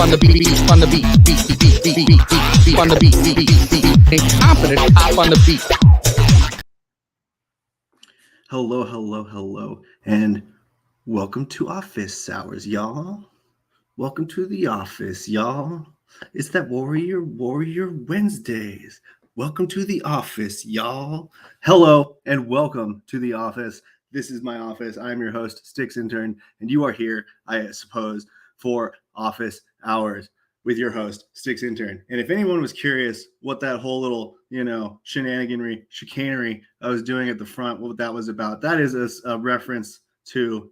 on the beat, on the beat, beat, on the beat, confident, hop on the beat. Hello, and welcome to office hours, y'all. Welcome to the office, y'all. It's that Warrior Wednesdays. Welcome to the office, y'all. Hello, and welcome to the office. This is my office. I'm your host, Sticks Intern, and you are here, I suppose, for office hours with your host, Sticks Intern. And if anyone was curious what that whole little, chicanery I was doing at the front, what that was about, that is a reference to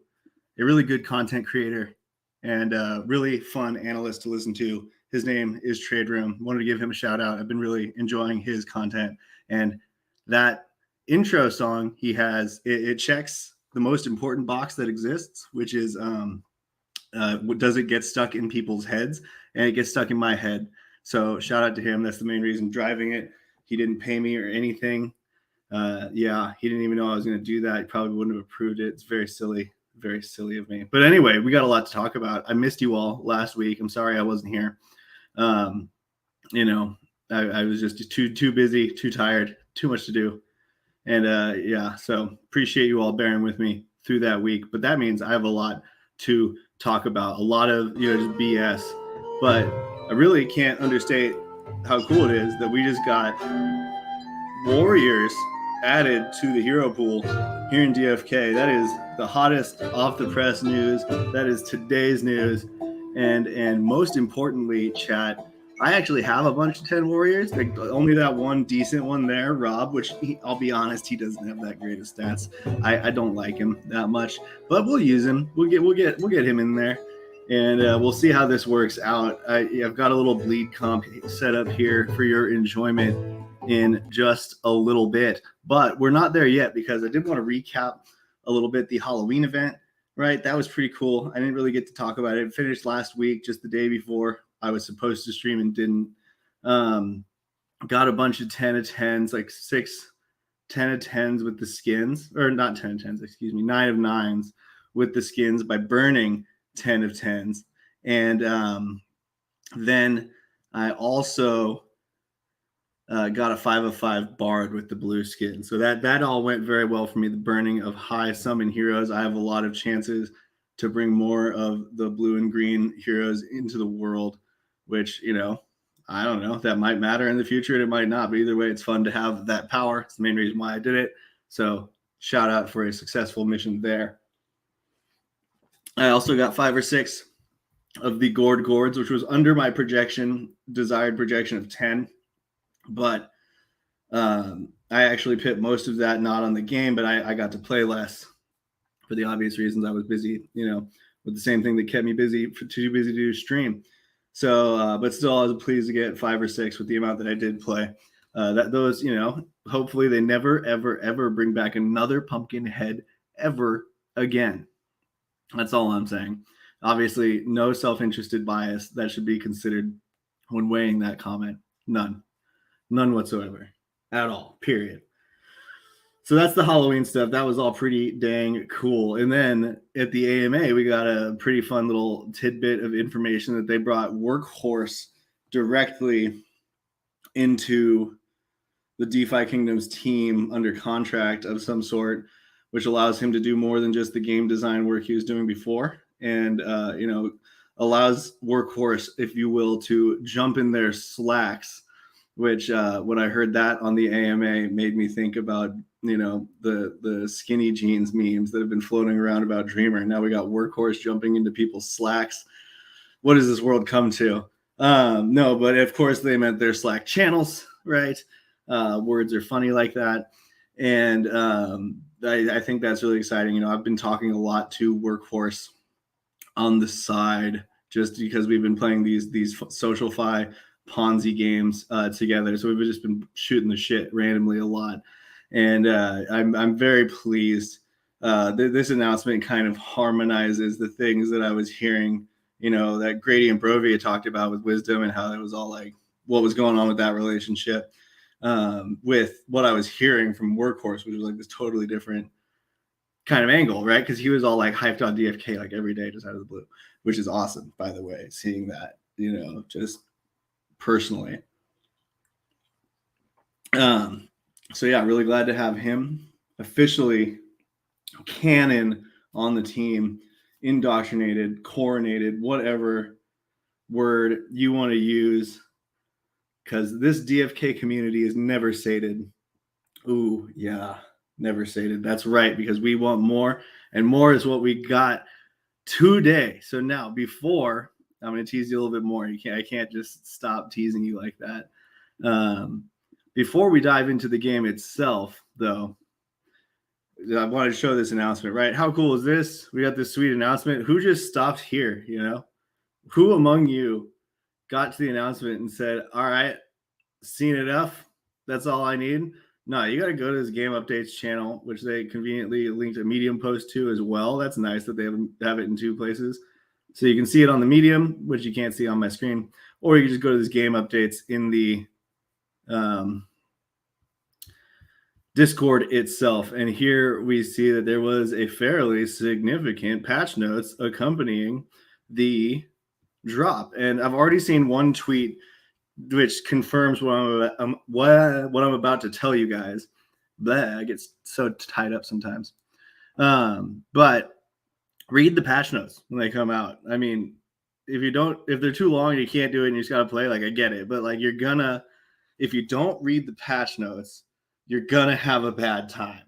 a really good content creator and a really fun analyst to listen to. His name is Trade Room. Wanted to give him a shout out. I've been really enjoying his content. And that intro song he has, it checks the most important box that exists, which is does it get stuck in people's heads? And it gets stuck in my head. So shout out to him. That's the main reason driving it. He didn't pay me or anything. He didn't even know I was going to do that. He probably wouldn't have approved it. It's very silly of me. But anyway, we got a lot to talk about. I missed you all last week. I'm sorry I wasn't here. I was just too busy, too tired, too much to do. And so appreciate you all bearing with me through that week. But that means I have a lot to talk about, a lot of just BS. But I really can't understate how cool it is that we just got Warriors added to the hero pool here in DFK. That is the hottest off the press news. That is today's news. And most importantly, chat, I actually have a bunch of 10 Warriors. Like only that one decent one there, Rob, which I'll be honest, he doesn't have that great of stats. I don't like him that much, but we'll use him. We'll get him in there, and we'll see how this works out. I've got a little bleed comp set up here for your enjoyment in just a little bit, but we're not there yet because I did want to recap a little bit the Halloween event. Right, that was pretty cool. I didn't really get to talk about it. It finished last week, just the day before I was supposed to stream and didn't. Got a bunch of 10 of 10s, like 6 10 of 10s with the skins, or not 10 of 10s, excuse me, 9 of 9s with the skins by burning 10 of 10s. And then I also got a 5 of 5 barred with the blue skin. So that all went very well for me. The burning of high summon heroes. I have a lot of chances to bring more of the blue and green heroes into the world, which, I don't know. That might matter in the future and it might not. But either way, it's fun to have that power. It's the main reason why I did it. So shout out for a successful mission there. I also got 5 or 6 of the gourds, which was under my desired projection of 10. But I actually put most of that not on the game, but I got to play less for the obvious reasons. I was busy, with the same thing that kept me busy, too busy to do stream. So, but still, I was pleased to get 5 or 6 with the amount that I did play. Those, hopefully they never, ever, ever bring back another pumpkin head ever again. That's all I'm saying. Obviously, no self-interested bias that should be considered when weighing that comment. None whatsoever at all, period. So that's the Halloween stuff. That was all pretty dang cool. And then at the AMA, we got a pretty fun little tidbit of information that they brought Workhorse directly into the DeFi Kingdoms team under contract of some sort, which allows him to do more than just the game design work he was doing before. And, allows Workhorse, if you will, to jump in their slacks, which when I heard that on the AMA made me think about, the skinny jeans memes that have been floating around about Dreamer. Now we got Workhorse jumping into people's slacks. What does this world come to? No, but of course they meant their Slack channels, right? Words are funny like that. And I think that's really exciting. I've been talking a lot to Workhorse on the side just because we've been playing these social fi Ponzi games together. So we've just been shooting the shit randomly a lot. And I'm very pleased. This announcement kind of harmonizes the things that I was hearing, that Grady and Brovia talked about with Wisdom and how it was all like what was going on with that relationship with what I was hearing from Workhorse, which was like this totally different kind of angle, right? Because he was all like hyped on DFK like every day just out of the blue, which is awesome, by the way, seeing that. just personally. So yeah, really glad to have him officially canon on the team, indoctrinated, coronated, whatever word you want to use, because this DFK community is never sated. Ooh, yeah, never sated. That's right, because we want more, and more is what we got today. So now, before I'm going to tease you a little bit more, I can't just stop teasing you like that. Before we dive into the game itself, though, I wanted to show this announcement, right? How cool is this? We got this sweet announcement. Who just stopped here? Who among you got to the announcement and said, all right, seen enough? That's all I need? No, you got to go to this game updates channel, which they conveniently linked a Medium post to as well. That's nice that they have it in two places. So you can see it on the Medium, which you can't see on my screen, or you can just go to this game updates in the Discord itself. And here we see that there was a fairly significant patch notes accompanying the drop. And I've already seen one tweet which confirms what I'm about to tell you guys. Blah, I get so tied up sometimes. But read the patch notes when they come out. I mean, if they're too long and you can't do it and you just gotta play, like, I get it. But like, if you don't read the patch notes, you're gonna have a bad time.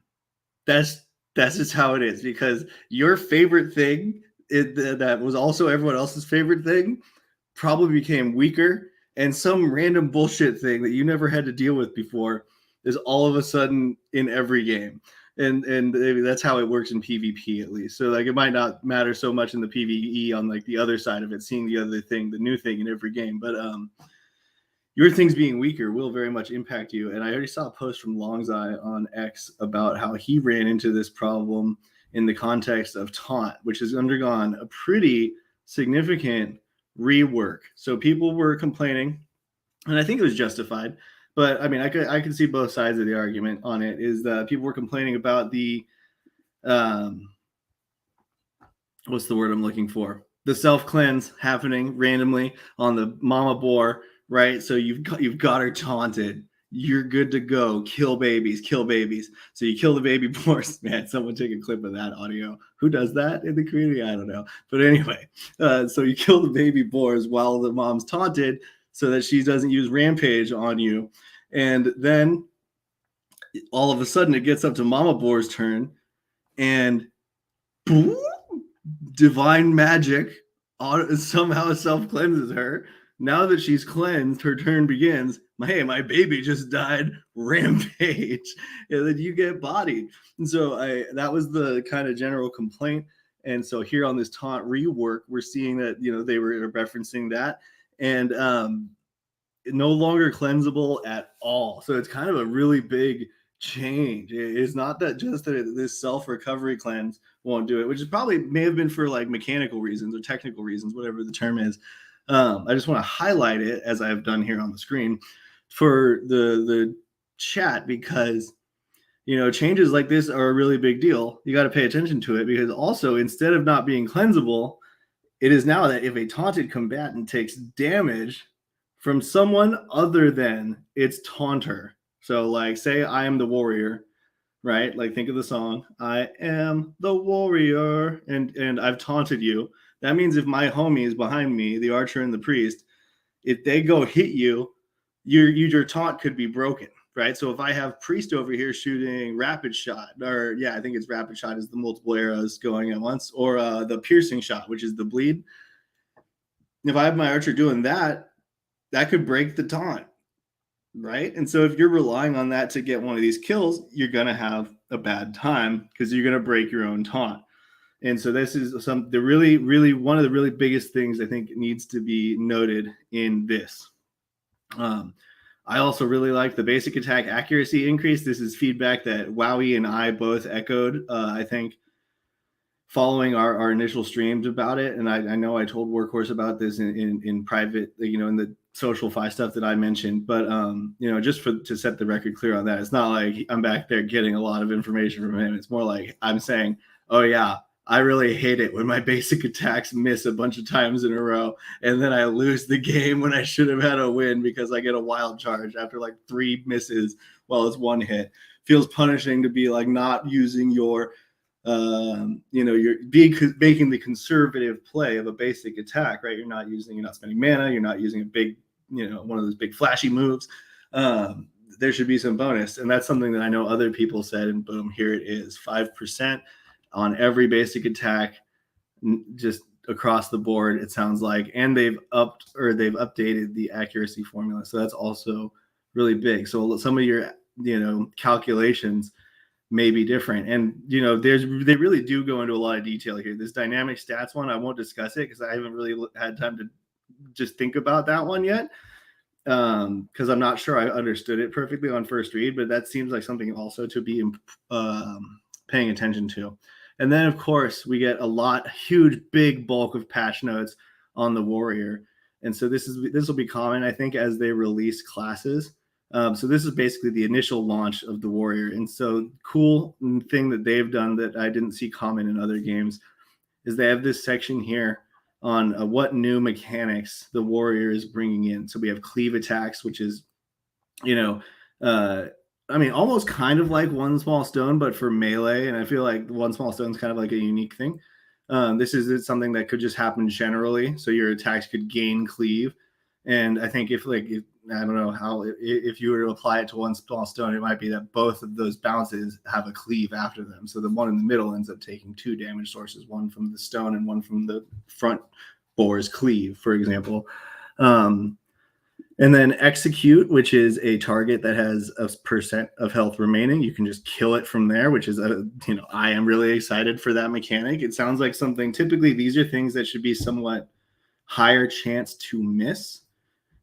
That's just how it is, because your favorite thing that was also everyone else's favorite thing probably became weaker, and some random bullshit thing that you never had to deal with before is all of a sudden in every game. And that's how it works in PvP, at least. So like, it might not matter so much in the PvE on like the other side of it, seeing the other thing, the new thing in every game. But your things being weaker will very much impact you. And I already saw a post from Longzai on X about how he ran into this problem in the context of taunt, which has undergone a pretty significant rework. So people were complaining, and I think it was justified, but I mean, I could see both sides of the argument on it. Is that people were complaining about the what's the word I'm looking for? The self-cleanse happening randomly on the mama boar, right? So you've got her taunted. You're good to go. Kill babies. So you kill the baby boars. Man, someone take a clip of that audio. Who does that in the community? I don't know. But anyway, so you kill the baby boars while the mom's taunted so that she doesn't use rampage on you. And then all of a sudden it gets up to mama boar's turn, and boom, divine magic somehow self-cleanses her. Now that she's cleansed, her turn begins. Hey, my baby just died. Rampage. And then you get bodied. And so that was the kind of general complaint. And so here on this taunt rework, we're seeing that, they were referencing that. And no longer cleansable at all. So it's kind of a really big change. It's not that just that this self-recovery cleanse won't do it, which is probably may have been for like mechanical reasons or technical reasons, whatever the term is. I just want to highlight it, as I've done here on the screen, for the chat, because changes like this are a really big deal. You got to pay attention to it, because also, instead of not being cleansable, it is now that if a taunted combatant takes damage from someone other than its taunter, so like, say I am the warrior, right? Like, think of the song, I am the warrior, and I've taunted you. That means if my homies behind me, the archer and the priest, if they go hit you, your taunt could be broken, right? So if I have priest over here shooting rapid shot, or I think it's rapid shot is the multiple arrows going at once, or the piercing shot, which is the bleed. If I have my archer doing that, that could break the taunt, right? And so if you're relying on that to get one of these kills, you're going to have a bad time, because you're going to break your own taunt. And so this is one of the really biggest things I think needs to be noted in this. I also really like the basic attack accuracy increase. This is feedback that Wowie and I both echoed, I think, following our initial streams about it. And I know I told Workhorse about this in private, in the social fi stuff that I mentioned. But, just to set the record clear on that, it's not like I'm back there getting a lot of information from him. It's more like I'm saying, oh yeah, I really hate it when my basic attacks miss a bunch of times in a row, and then I lose the game when I should have had a win because I get a wild charge after like 3 misses while it's 1 hit. Feels punishing to be like not using your, you're making the conservative play of a basic attack, right? You're not spending mana, you're not using a big, one of those big flashy moves. There should be some bonus, and that's something that I know other people said, and boom, here it is, 5% on every basic attack, just across the board, it sounds like. And they've updated the accuracy formula, so that's also really big. So some of your calculations may be different, and they really do go into a lot of detail here. This dynamic stats one, I won't discuss it because I haven't really had time to just think about that one yet, because I'm not sure I understood it perfectly on first read, but that seems like something also to be paying attention to. And then, of course, we get a huge, big bulk of patch notes on the Warrior. And so this will be common, I think, as they release classes. So this is basically the initial launch of the Warrior. And so cool thing that they've done that I didn't see common in other games is they have this section here on what new mechanics the Warrior is bringing in. So we have cleave attacks, which is, almost kind of like One Small Stone, but for melee. And I feel like One Small Stone is kind of like a unique thing. This is something that could just happen generally. So your attacks could gain cleave. And I think if I don't know how, if you were to apply it to One Small Stone, it might be that both of those bounces have a cleave after them. So the one in the middle ends up taking 2 damage sources, one from the stone and one from the front boar's cleave, for example. And then execute, which is a target that has a % of health remaining. You can just kill it from there, which is I am really excited for that mechanic. It sounds like something, typically these are things that should be somewhat higher chance to miss.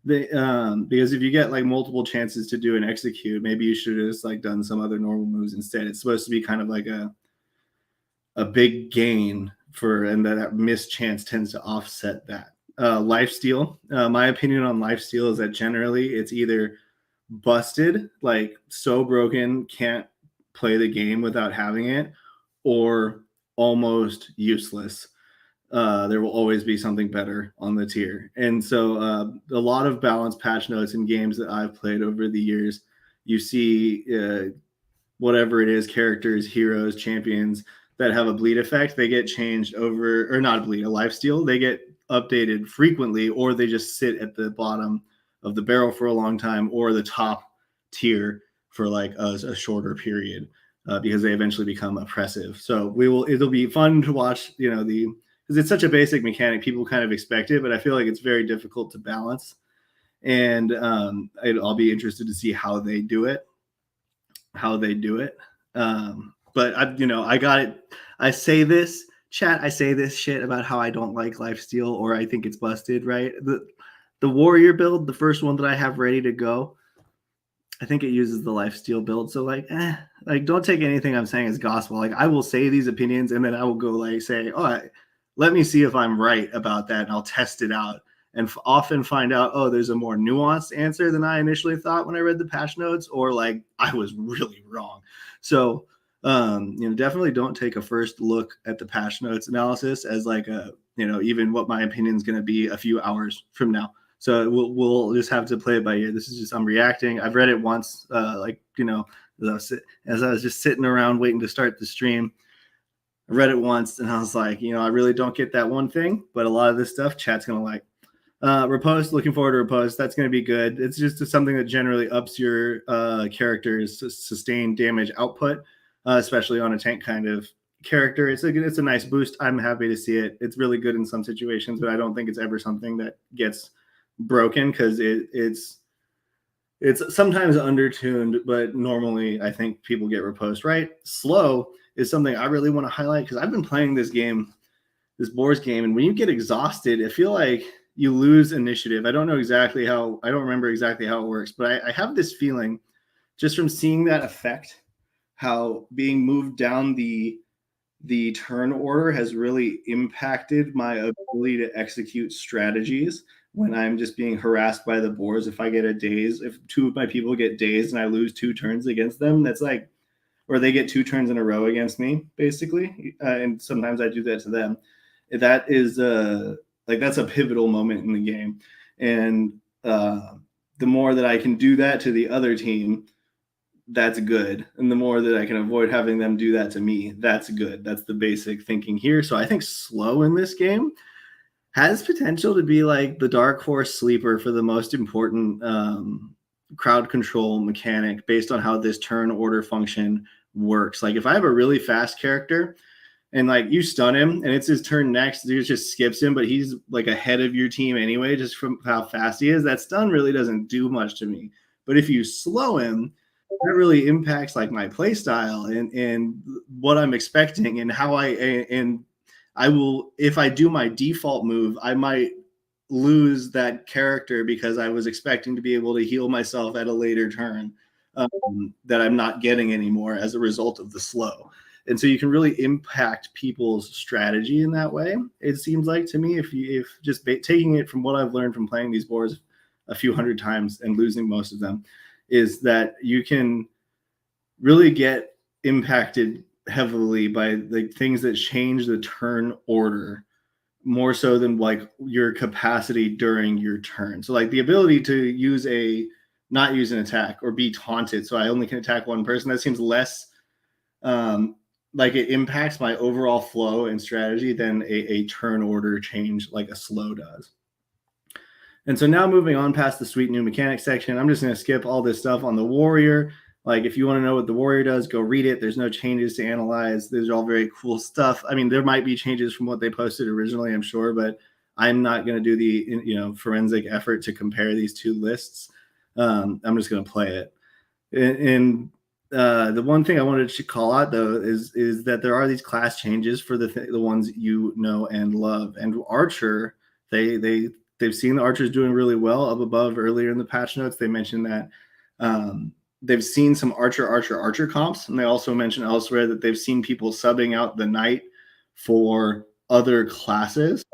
Because if you get like multiple chances to do an execute, maybe you should have just like done some other normal moves instead. It's supposed to be kind of like a big gain and that missed chance tends to offset that. Lifesteal. My opinion on lifesteal is that generally it's either busted, like so broken, can't play the game without having it, or almost useless. There will always be something better on the tier. And so a lot of balanced patch notes in games that I've played over the years, you see whatever it is, characters, heroes, champions that have a bleed effect, they get changed over, or not bleed, a lifesteal, they get updated frequently, or they just sit at the bottom of the barrel for a long time, or the top tier for like a shorter period, because they eventually become oppressive. So it'll be fun to watch, because it's such a basic mechanic, people kind of expect it, but I feel like it's very difficult to balance. And I'll be interested to see how they do it. But I got it. I say this shit about how I don't like lifesteal, or I think it's busted, right? The Warrior build, the first one that I have ready to go, I think it uses the lifesteal build. So don't take anything I'm saying as gospel. Like, I will say these opinions and then I will go say, let me see if I'm right about that, and I'll test it out and often find out, there's a more nuanced answer than I initially thought when I read the patch notes, or I was really wrong. So definitely don't take a first look at the patch notes analysis as even what my opinion is going to be a few hours from now. So we'll just have to play it by ear. This is just, I'm reacting. I've read it once, as I was just sitting around waiting to start the stream. I read it once and I was like, I really don't get that one thing, but a lot of this stuff chat's going to like. Riposte, looking forward to Riposte. That's going to be good. It's just something that generally ups your character's sustained damage output, especially on a tank kind of character. It's a nice boost. I'm happy to see it. It's really good in some situations, but I don't think it's ever something that gets broken, because it's sometimes undertuned, but normally I think people get Riposte right. Slow is something I really want to highlight, because I've been playing this Boar's game, and when you get exhausted, I feel like you lose initiative. I don't remember exactly how it works, but I have this feeling just from seeing that effect, how being moved down the turn order has really impacted my ability to execute strategies when I'm just being harassed by the boars. If I get a daze, if 2 of my people get dazed and I lose 2 turns against them, that's or they get 2 turns in a row against me, basically. And sometimes I do that to them. That is like that's a pivotal moment in the game. And the more that I can do that to the other team, that's good. And the more that I can avoid having them do that to me, that's good. That's the basic thinking here. So I think slow in this game has potential to be like the dark horse sleeper for the most important crowd control mechanic based on how this turn order function works. Like if I have a really fast character and like you stun him and it's his turn next, you just skips him, but he's like ahead of your team anyway, just from how fast he is, that stun really doesn't do much to me. But if you slow him, that really impacts like my play style and what I'm expecting and how I will, if I do my default move, I might lose that character because I was expecting to be able to heal myself at a later turn that I'm not getting anymore as a result of the slow. And so you can really impact people's strategy in that way. It seems like to me, if just taking it from what I've learned from playing these boards a few hundred times and losing most of them, is that you can really get impacted heavily by like things that change the turn order more so than like your capacity during your turn. So like the ability to not use an attack or be taunted, so I only can attack one person, that seems less like it impacts my overall flow and strategy than a turn order change like a slow does. And so now moving on past the sweet new mechanics section, I'm just going to skip all this stuff on the warrior. Like if you want to know what the warrior does, go read it. There's no changes to analyze. These are all very cool stuff. I mean, there might be changes from what they posted originally, I'm sure, but I'm not going to do the forensic effort to compare these two lists. I'm just going to play it. And the one thing I wanted to call out though is that there are these class changes for the ones you know and love. And Archer, they've seen the Archers doing really well up above earlier in the patch notes. They mentioned that they've seen some Archer comps, and they also mentioned elsewhere that they've seen people subbing out the Knight for other classes.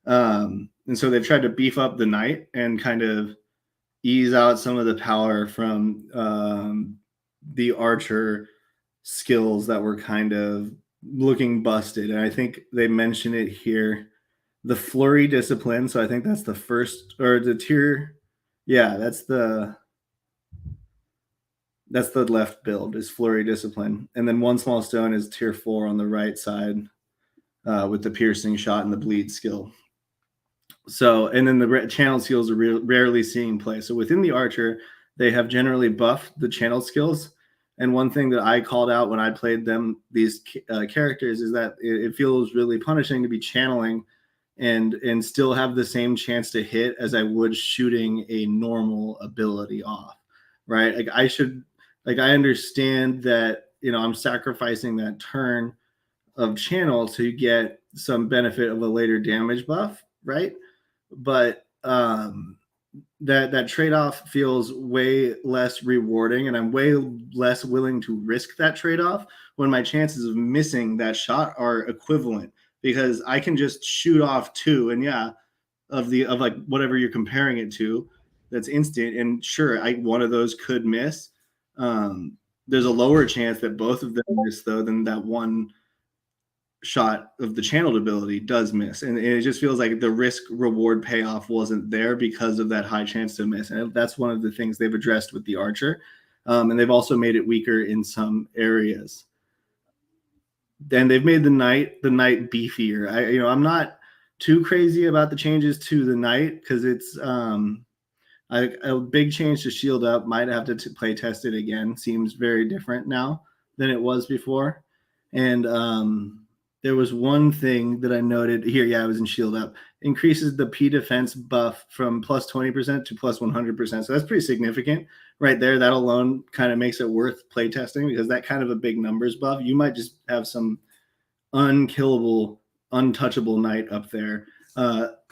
And so they've tried to beef up the Knight and kind of ease out some of the power from the Archer skills that were kind of looking busted. And I think they mention it here. The flurry discipline. So I think that's the first, or the tier. Yeah, that's the left build is flurry discipline. And then one small stone is tier 4 on the right side with the piercing shot and the bleed skill. So, and then the channel skills are rarely seeing play. So within the Archer, they have generally buffed the channel skills. And one thing that I called out when I played these characters is that it feels really punishing to be channeling and still have the same chance to hit as I would shooting a normal ability off, right? I understand that, I'm sacrificing that turn of channel to get some benefit of a later damage buff, right? But that trade-off feels way less rewarding, and I'm way less willing to risk that trade-off when my chances of missing that shot are equivalent, because I can just shoot off 2 and of like whatever you're comparing it to, that's instant, and sure, one of those could miss. There's a lower chance that both of them miss though than that one shot of the channeled ability does miss, and it just feels like the risk reward payoff wasn't there because of that high chance to miss. And that's one of the things they've addressed with the Archer, and they've also made it weaker in some areas. Then they've made the Knight beefier. I'm not too crazy about the changes to the Knight because it's a big change to shield up. Might have to play test it again. Seems very different now than it was before. And there was one thing that I noted here. Yeah, I was in shield up. Increases the P defense buff from plus 20% to plus 100%. So that's pretty significant right there. That alone kind of makes it worth play testing, because that kind of a big numbers buff. You might just have some unkillable, untouchable Knight up there.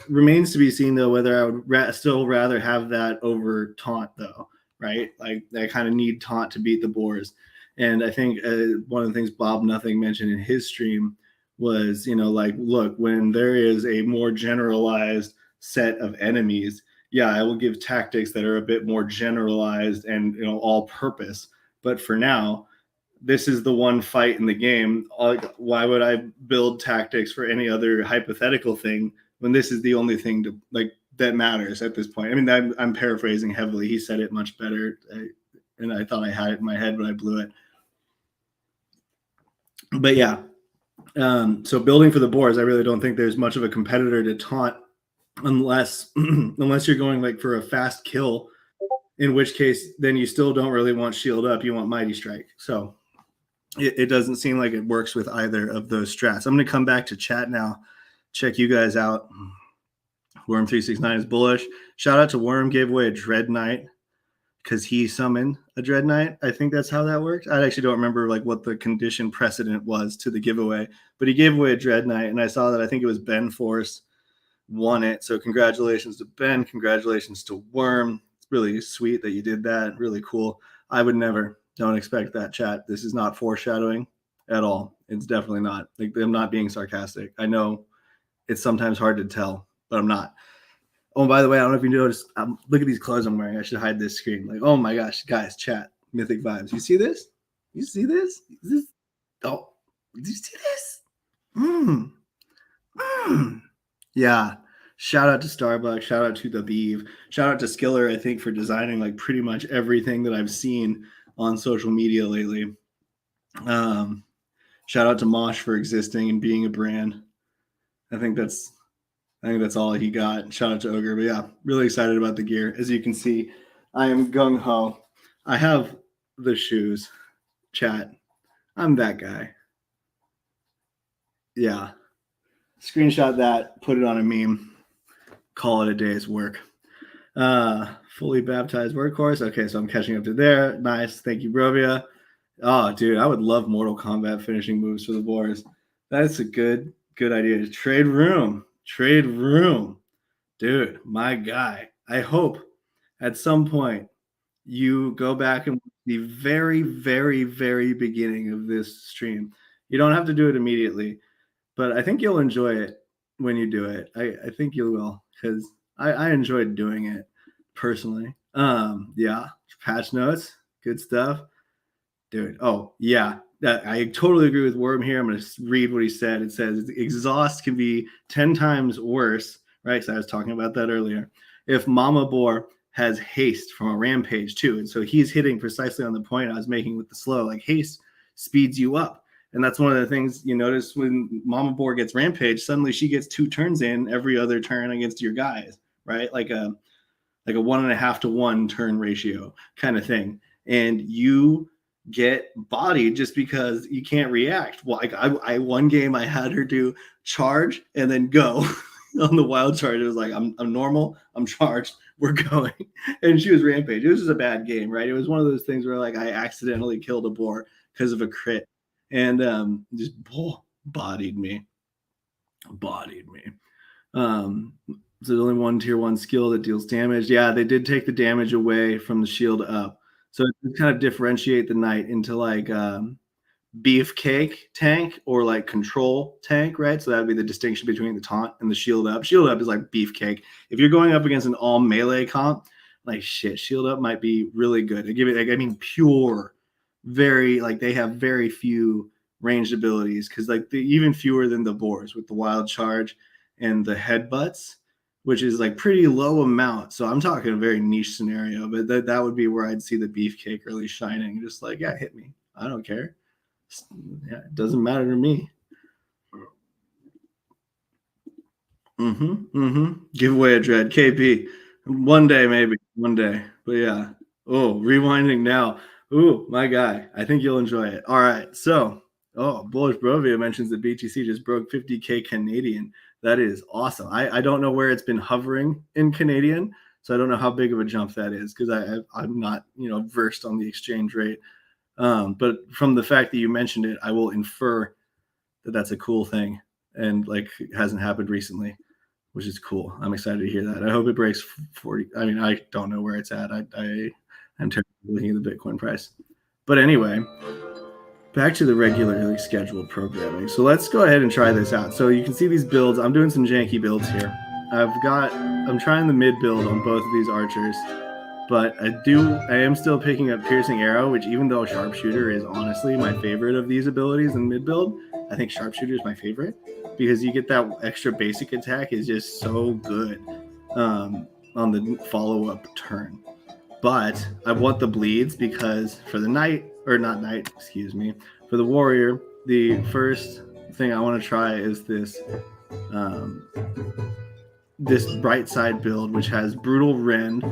Remains to be seen though whether I would still rather have that over taunt though, right? Like I kind of need taunt to beat the Boars. And I think one of the things Bob Nothing mentioned in his stream was, look, when there is a more generalized set of enemies, I will give tactics that are a bit more generalized and all purpose. But for now, this is the one fight in the game. Why would I build tactics for any other hypothetical thing when this is the only thing to like that matters at this point? I mean, I'm paraphrasing heavily. He said it much better, and I thought I had it in my head, but I blew it. But yeah, so building for the boars, I really don't think there's much of a competitor to taunt unless you're going like for a fast kill, in which case then you still don't really want shield up, you want mighty strike. So it doesn't seem like it works with either of those strats. I'm going to come back to chat now, check you guys out. Worm369 is bullish. Shout out to Worm, gave away a Dread Knight because he summoned a Dread Knight. I think that's how that works. I actually don't remember like what the condition precedent was to the giveaway, but he gave away a Dread Knight, and I saw that I think it was Ben Force won it. So congratulations to Ben. Congratulations to Worm. It's really sweet that you did that. Really cool. I would never. Don't expect that, chat. This is not foreshadowing at all. It's definitely not. Like, I'm not being sarcastic. I know it's sometimes hard to tell, but I'm not. Oh, by the way, I don't know if you noticed. Look at these clothes I'm wearing. I should hide this screen. Like, oh my gosh, guys, chat, Mythic Vibes. You see this? You see this? Oh, did you see this? Yeah. Shout out to Starbucks. Shout out to the Beeve. Shout out to Skiller, I think, for designing like pretty much everything that I've seen on social media lately. Shout out to Mosh for existing and being a brand. I think that's all he got. Shout out to Ogre. But yeah, really excited about the gear. As you can see, I am gung-ho. I have the shoes. Chat. I'm that guy. Yeah. Screenshot that, put it on a meme, call it a day's work. Fully baptized workhorse. Okay, so I'm catching up to there. Nice. Thank you, Brovia. Oh, dude, I would love Mortal Kombat finishing moves for the boars. That's a good idea. Trade room. Dude, my guy. I hope at some point you go back and the very, very, very beginning of this stream. You don't have to do it immediately, but I think you'll enjoy it when you do it. I think you will, because I enjoyed doing it personally. Yeah, patch notes, good stuff, dude. Oh yeah, I totally agree with Worm here. I'm going to read what he said. It says exhaust can be 10 times worse, right? So I was talking about that earlier. If Mama Boar has haste from a rampage too, and so he's hitting precisely on the point I was making with the slow. Like haste speeds you up, and that's one of the things you notice when Mama Boar gets rampage. Suddenly she gets 2 turns in every other turn against your guys, right? Like a 1.5 to 1 turn ratio kind of thing, and you get bodied just because you can't react. Well, like I one game I had her do charge and then go on the wild charge. It was like I'm normal, I'm charged, we're going, and she was rampage. It was just a bad game, right? It was one of those things where like I accidentally killed a boar because of a crit, and just bodied me. So there's only one tier 1 skill that deals damage. Yeah, they did take the damage away from the shield up. So it kind of differentiate the knight into like beefcake tank or like control tank, right? So that would be the distinction between the taunt and the shield up. Shield up is like beefcake. If you're going up against an all melee comp, like shit, shield up might be really good. They give it, like, I mean, pure, very like they have very few ranged abilities because like even fewer than the boars with the wild charge and the headbutts, which is like pretty low amount. So I'm talking a very niche scenario, but that would be where I'd see the beefcake really shining. Just like, yeah, hit me. I don't care. Yeah, it doesn't matter to me. Give away a dread. KP. One day, maybe. One day. But yeah. Oh, rewinding now. Ooh, my guy. I think you'll enjoy it. All right. So, Bullish Brovia mentions that BTC just broke 50K Canadian. That is awesome. I don't know where it's been hovering in Canadian, so I don't know how big of a jump that is because I'm not versed on the exchange rate. But from the fact that you mentioned it, I will infer that that's a cool thing and like it hasn't happened recently, which is cool. I'm excited to hear that. I hope it breaks 40. I mean, I don't know where it's at. I'm terribly looking at the Bitcoin price. But anyway, back to the regularly scheduled programming. So let's go ahead and try this out. So you can see these builds. I'm doing some janky builds here. I'm trying the mid build on both of these archers. But I am still picking up Piercing Arrow, which even though Sharpshooter is honestly my favorite of these abilities in mid build, I think Sharpshooter is my favorite because you get that extra basic attack is just so good on the follow-up turn. But I want the bleeds because for the knight, or not knight, excuse me, for the warrior, the first thing I want to try is this this bright side build, which has Brutal Rend,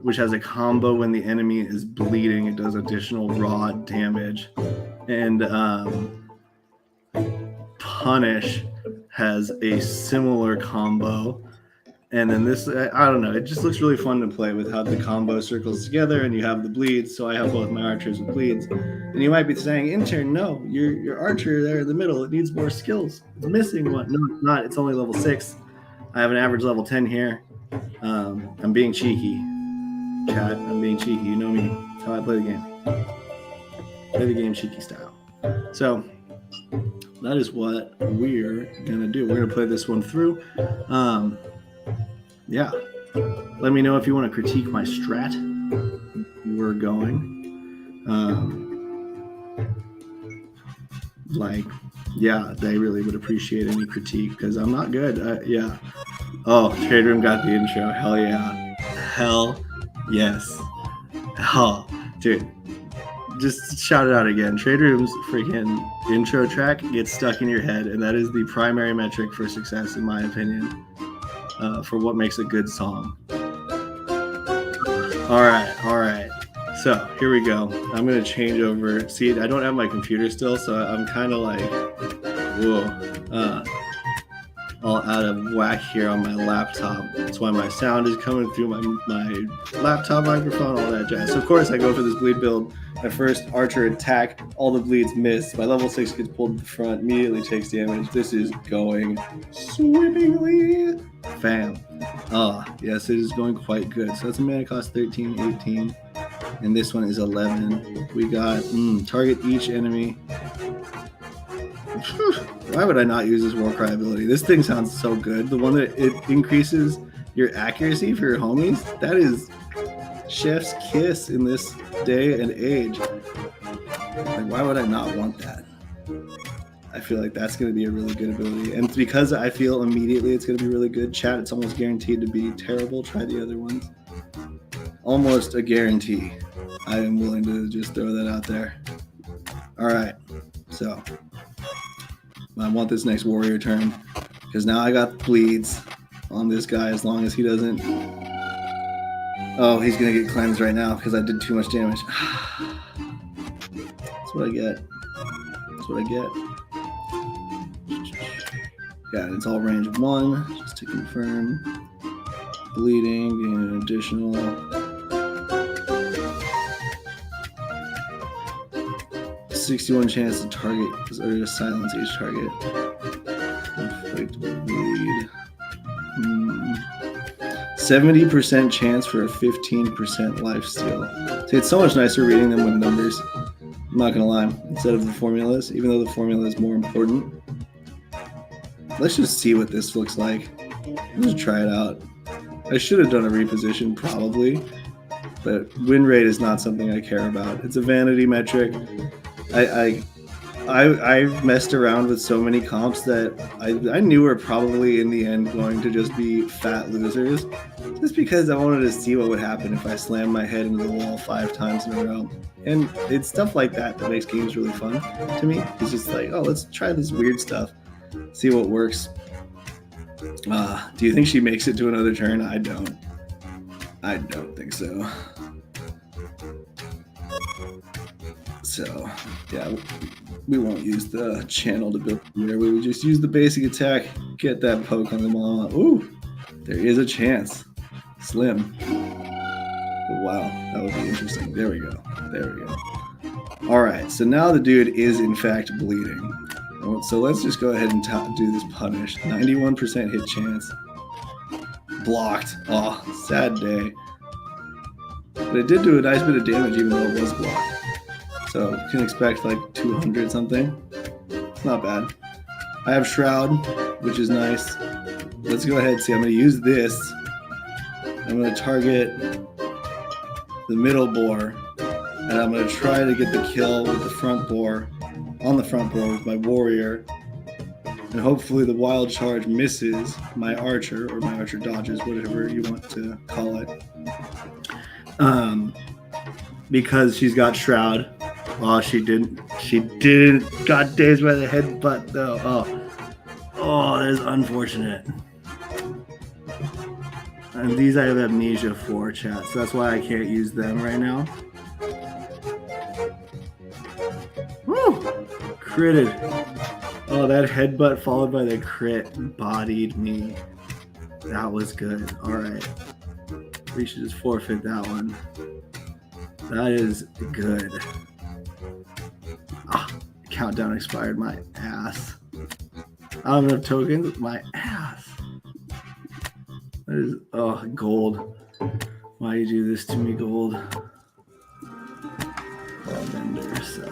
which has a combo when the enemy is bleeding. It does additional raw damage. And Punish has a similar combo. And then this, I don't know, it just looks really fun to play with how the combo circles together and you have the bleeds. So I have both my archers with bleeds. And you might be saying, Intern, no, your archer there in the middle, it needs more skills. It's missing one. No, it's not. It's only level 6. I have an average level 10 here. I'm being cheeky. Chat, I'm being cheeky. You know me. That's how I play the game. Play the game cheeky style. So that is what we're gonna do. We're gonna play this one through. Yeah. Let me know if you want to critique my strat. We're going. Yeah, they really would appreciate any critique because I'm not good. Yeah. Oh, Trade Room got the intro. Hell yeah. Hell yes. Oh, dude. Just shout it out again. Trade Room's freaking intro track gets stuck in your head, and that is the primary metric for success, in my opinion, for what makes a good song. All right. So here we go. I'm going to change over. See, I don't have my computer still, so I'm kind of like, whoa. All out of whack here on my laptop. That's why my sound is coming through my laptop microphone, all that jazz. So of course I go for this bleed build. My first archer attack, all the bleeds miss. My level 6 gets pulled to the front, immediately takes damage. This is going swimmingly. Fam. Yes, it is going quite good. So that's a mana cost 13, 18. And this one is 11. We got target each enemy. Why would I not use this Warcry ability? This thing sounds so good. The one that it increases your accuracy for your homies, that is chef's kiss in this day and age. Like, why would I not want that? I feel like that's going to be a really good ability. And because I feel immediately it's going to be really good, chat, it's almost guaranteed to be terrible. Try the other ones. Almost a guarantee. I am willing to just throw that out there. All right. So I want this next warrior turn because now I got bleeds on this guy as long as he doesn't. Oh, he's going to get cleansed right now because I did too much damage. That's what I get. Yeah, it's all range of 1 just to confirm. Bleeding and an additional. .61 chance to target or to silence each target. Inflict bleed. 70% chance for a 15% lifesteal. See, it's so much nicer reading them with numbers. I'm not gonna lie. Instead of the formulas, even though the formula is more important. Let's just see what this looks like. Let's try it out. I should have done a reposition probably, but win rate is not something I care about. It's a vanity metric. I've messed around with so many comps that I knew were probably in the end going to just be fat losers, just because I wanted to see what would happen if I slammed my head into the wall 5 times in a row. And it's stuff like that that makes games really fun to me. It's just like, oh, let's try this weird stuff, see what works. Do you think she makes it to another turn? I don't think so. So, yeah, we won't use the channel to build here. We would just use the basic attack, get that poke on them all. Ooh, there is a chance. Slim. But wow, that would be interesting. There we go. All right, so now the dude is in fact bleeding. So let's just go ahead and do this punish. 91% hit chance. Blocked. Oh, sad day. But it did do a nice bit of damage even though it was blocked. So you can expect like 200 something. It's not bad. I have Shroud, which is nice. Let's go ahead and see. I'm going to use this. I'm going to target the middle boar, and I'm going to try to get the kill with the front boar, on the front boar with my warrior, and hopefully the wild charge misses my archer, or my archer dodges, whatever you want to call it. Because she's got shroud. Oh, she didn't. Got dazed by the headbutt though. Oh, that is unfortunate. And these I have amnesia for, chat, so that's why I can't use them right now. Woo! Critted. Oh, that headbutt followed by the crit bodied me. That was good. All right. We should just forfeit that one. That is good. Countdown expired. My ass. I don't have enough tokens. My ass. That is, gold. Why you do this to me, gold? Vendor, so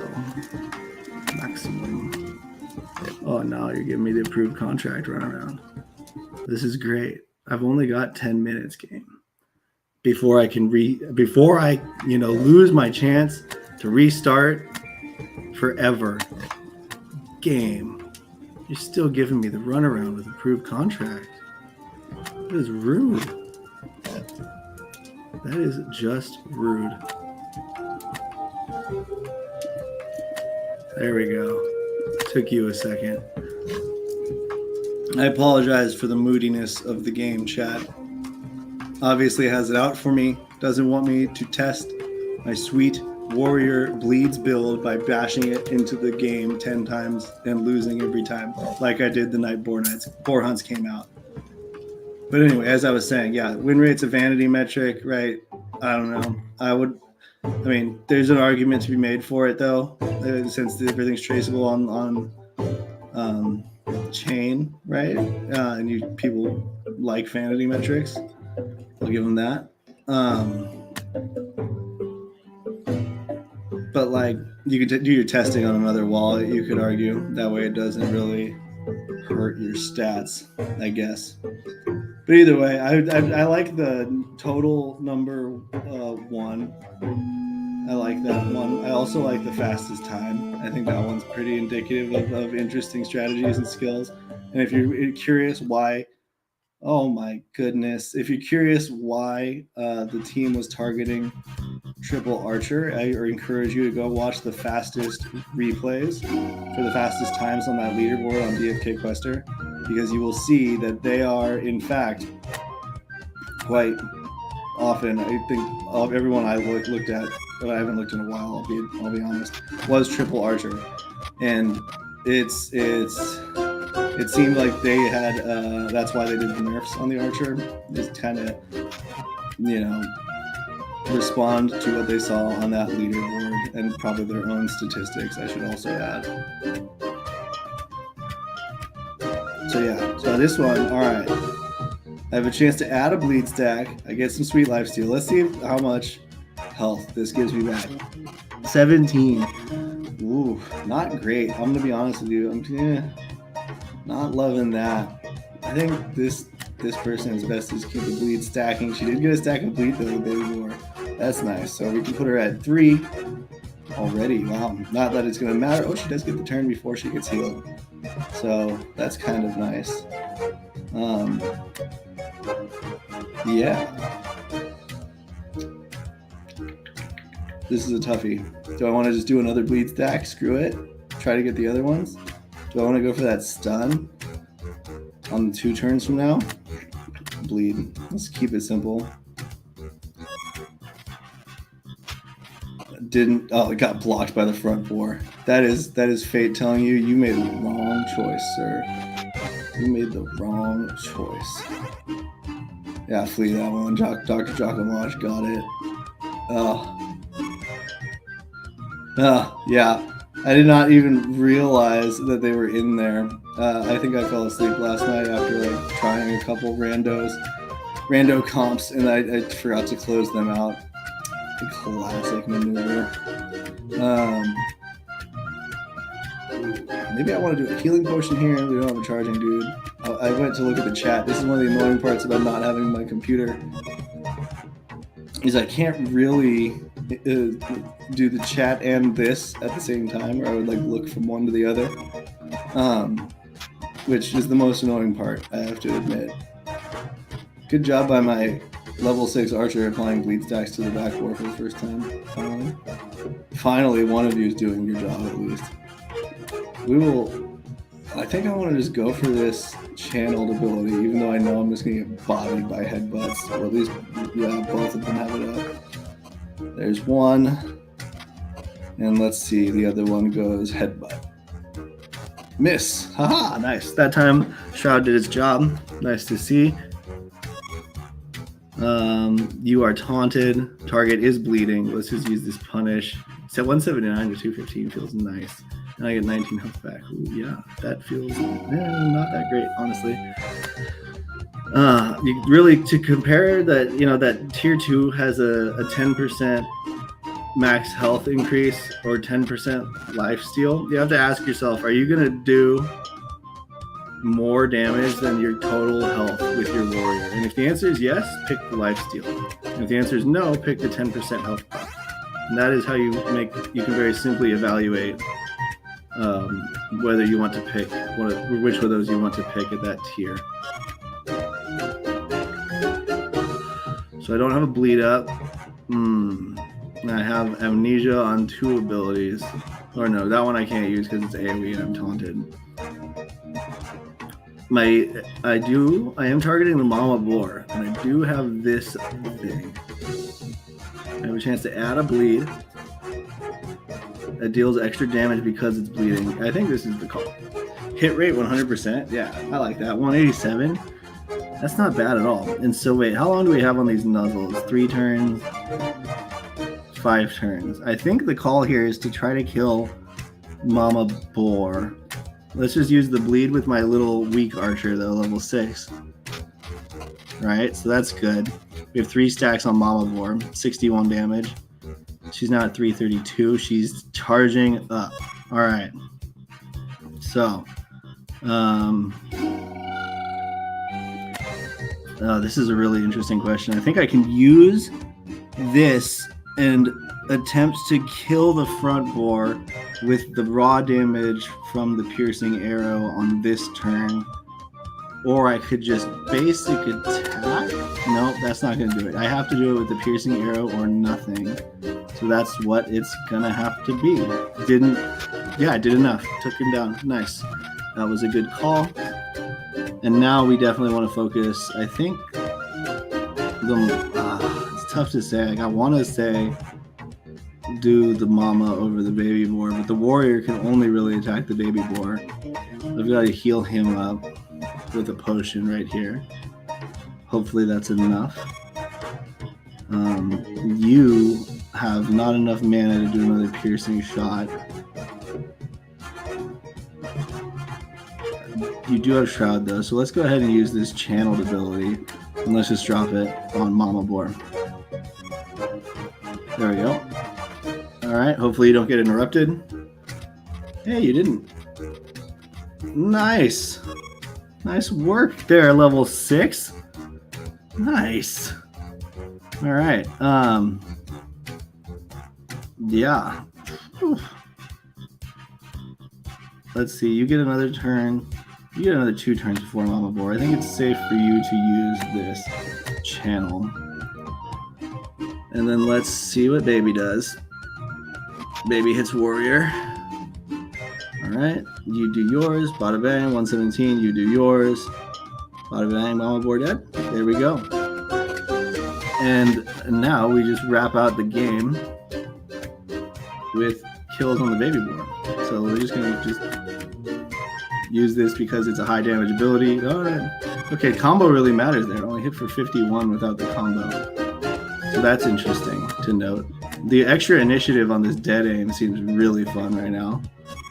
maximum. Oh no, you're giving me the approved contract runaround. This is great. I've only got 10 minutes, game. Before I lose my chance to restart forever. Game. You're still giving me the runaround with approved contract. That is rude. That is just rude. There we go. Took you a second. I apologize for the moodiness of the game, chat. Obviously has it out for me. Doesn't want me to test my sweet warrior bleeds build by bashing it into the game 10 times and losing every time, like I did the night boar hunts came out. But anyway, as I was saying, yeah, win rate's a vanity metric, right? I don't know. There's an argument to be made for it though, since everything's traceable on chain, right? And people like vanity metrics. I'll give them that. But like, you could do your testing on another wallet, you could argue. That way it doesn't really hurt your stats, I guess. But either way, I like the total number one. I like that one. I also like the fastest time. I think that one's pretty indicative of interesting strategies and skills. And if you're curious why, oh my goodness, if you're curious why the team was targeting triple archer, I encourage you to go watch the fastest replays for the fastest times on that leaderboard on DFK Quester, because you will see that they are, in fact, quite often, I think everyone I looked at, but I haven't looked in a while, I'll be honest, was triple archer. And it seemed like they had, that's why they did the nerfs on the archer, just kind of, respond to what they saw on that leaderboard, and probably their own statistics, I should also add. So this one, all right. I have a chance to add a bleed stack. I get some sweet lifesteal. Let's see how much health this gives me back. 17. Ooh, not great. I'm gonna be honest with you. I'm not loving that. I think this person is best to keep the bleed stacking. She did get a stack of bleed though, the baby boar. That's nice. So we can put her at 3 already. Wow. Not that it's gonna matter. Oh, she does get the turn before she gets healed. So that's kind of nice. Yeah. This is a toughie. Do I want to just do another bleed stack? Screw it. Try to get the other ones. Do I want to go for that stun on 2 turns from now? Bleed. Let's keep it simple. It got blocked by the front boar. That is fate telling you made the wrong choice, sir. You made the wrong choice. Yeah, flee that one. Dr. Jockamaj got it. Yeah. I did not even realize that they were in there. I think I fell asleep last night after trying a couple rando comps, and I forgot to close them out. A classic maneuver. Maybe I want to do a healing potion here. We don't have a charging dude. I went to look at the chat. This is one of the annoying parts about not having my computer is I can't really do the chat and this at the same time, or I would like look from one to the other, which is the most annoying part, I have to admit. Good job by my level 6 archer applying bleed stacks to the back war for the first time. Finally, one of you is doing your job at least. I think I want to just go for this channeled ability, even though I know I'm just going to get bodied by headbutts. Or at least, yeah, both of them have it up. There's one. And let's see, the other one goes headbutt. Miss! Haha, nice. That time, Shroud did its job. Nice to see. You are taunted. Target is bleeding. Let's just use this punish. So 179 to 215 feels nice. And I get 19 health back. Ooh, yeah, that feels not that great, honestly. You really, to compare that, that tier 2 has a 10% max health increase or 10% life steal, you have to ask yourself, are you going to do more damage than your total health with your warrior? And if the answer is yes, pick the life steal. And if the answer is no, pick the 10% health buff. And that is how you can very simply evaluate whether you want to pick which of those you want to pick at that tier. So I don't have a bleed up. I have amnesia on 2 abilities. Or no, that one I can't use because it's AoE and I'm taunted. I am targeting the Mama Boar, and I do have this thing. I have a chance to add a bleed. That deals extra damage because it's bleeding. I think this is the call. Hit rate 100%. Yeah, I like that. 187. That's not bad at all. And so wait, how long do we have on these nuzzles? 3 turns? 5 turns. I think the call here is to try to kill Mama Boar. Let's just use the bleed with my little weak archer, though, level 6. Right, so that's good. We have 3 stacks on Mama Boar, 61 damage. She's now at 332. She's charging up. All right. So, this is a really interesting question. I think I can use this and attempt to kill the front boar with the raw damage from the piercing arrow on this turn. Or I could just basic attack. Nope, that's not going to do it. I have to do it with the piercing arrow or nothing. So that's what it's going to have to be. I did enough. Took him down. Nice. That was a good call. And now we definitely want to focus, I think, it's tough to say. I want to say do the mama over the baby boar, but the warrior can only really attack the baby boar. I've got to heal him up with a potion right here. Hopefully that's enough. You have not enough mana to do another piercing shot. You do have Shroud though, so let's go ahead and use this channeled ability and let's just drop it on Mama Boar. There we go. Alright, hopefully you don't get interrupted. Hey, you didn't. Nice. Nice work there, level 6. Nice. Alright, yeah. Whew. Let's see, you get another turn. You get another 2 turns before Mama Boar. I think it's safe for you to use this channel. And then let's see what Baby does. Baby hits Warrior. Alright, you do yours. Bada bang, 117, you do yours. Bada bang, Mama Boar dead. There we go. And now we just wrap out the game with kills on the baby boar. So we're just going to use this because it's a high damage ability. Okay, combo really matters there. It only hit for 51 without the combo. So that's interesting to note. The extra initiative on this dead aim seems really fun right now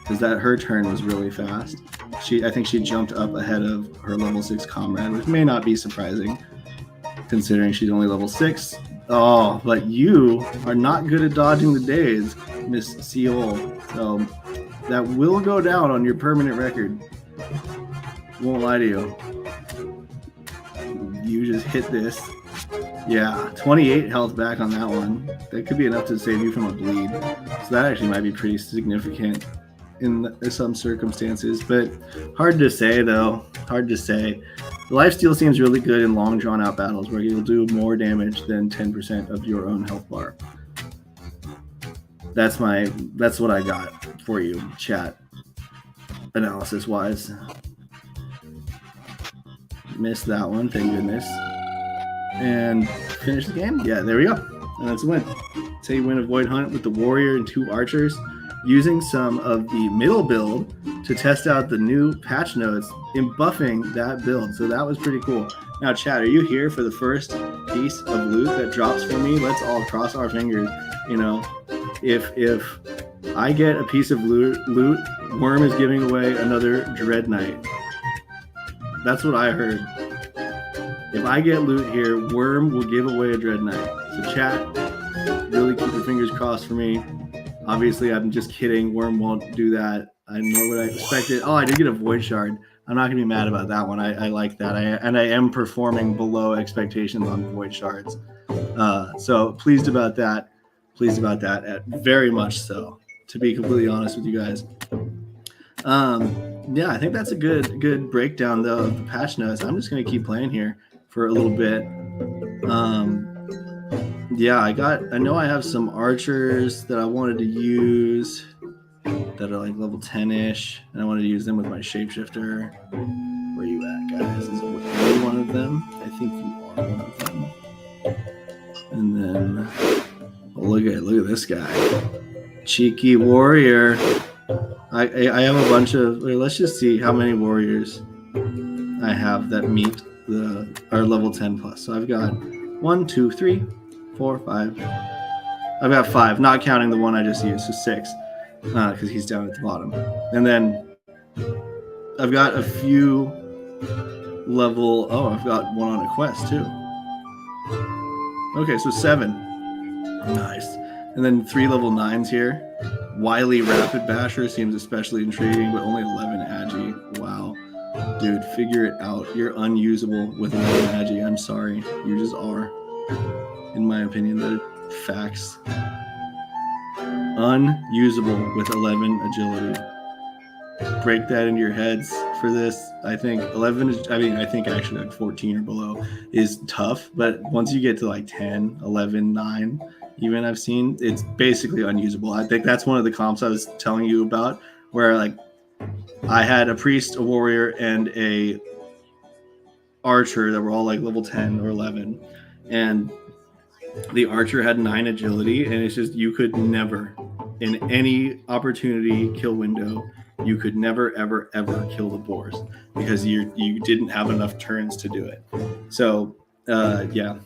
because her turn was really fast. I think she jumped up ahead of her level 6 comrade, which may not be surprising considering she's only level 6. Oh, but you are not good at dodging the days, Miss Seol. So that will go down on your permanent record. Won't lie to you. You just hit this Yeah, 28 health back on that one. That could be enough to save you from a bleed. So that actually might be pretty significant in some circumstances, but hard to say though. Hard to say. The lifesteal seems really good in long drawn out battles where you'll do more damage than 10% of your own health bar. That's what I got for you, chat. Analysis wise. Missed that one, thank goodness. And finish the game. Yeah, there we go. And that's a win. Say you win a Void Hunt with the Warrior and 2 Archers, using some of the middle build to test out the new patch notes in buffing that build. So that was pretty cool. Now, chat, are you here for the first piece of loot that drops for me? Let's all cross our fingers. You know, if I get a piece of loot, Worm is giving away another Dread Knight. That's what I heard. If I get loot here, Worm will give away a Dread Knight. So chat, really keep your fingers crossed for me. Obviously, I'm just kidding. Worm won't do that. I know what I expected. Oh, I did get a Void Shard. I'm not going to be mad about that one. I like that. I am performing below expectations on Void Shards. So pleased about that. Pleased about that. Very much so, to be completely honest with you guys. Yeah, I think that's a good breakdown, though, of the patch notes. I'm just going to keep playing here for a little bit. Yeah, I know I have some archers that I wanted to use that are like level 10-ish, and I wanted to use them with my shapeshifter. Where are you at, guys? Is you one of them? I think you are one of them. And then look at this guy, cheeky warrior. I have a bunch of. Let's just see how many warriors I have that meet our level 10 plus. So I've got 1, 2, 3, 4, 5. I've got 5, not counting the one I just used, so 6, because he's down at the bottom. And then I've got a few level. Oh, I've got one on a quest too. Okay, so 7. Nice. And then 3 level 9s here. Wily Rapid Basher seems especially intriguing, but only 11 Agi. Wow. Dude, figure it out. You're unusable with 11 Agi. I'm sorry. You just are. In my opinion, that is facts. Unusable with 11 agility. Break that into your heads for this. I think 11 is, I think actually like 14 or below is tough, but once you get to like 10, 11, 9, even I've seen, it's basically unusable. I think that's one of the comps I was telling you about, where like I had a priest, a warrior, and a archer that were all like level 10 or 11, and the archer had 9 agility, and it's just, you could never in any opportunity kill window, you could never ever kill the boars because you didn't have enough turns to do it. So yeah,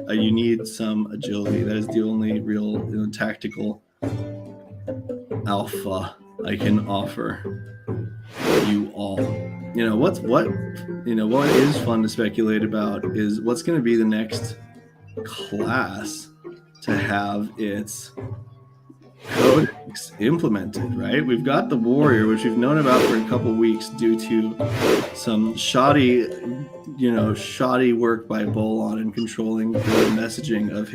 you need some agility. That is the only real tactical alpha I can offer you all. What is fun to speculate about is what's going to be the next class to have its codex implemented, right? We've got the warrior, which we've known about for a couple weeks due to some shoddy work by Bolon in controlling the messaging of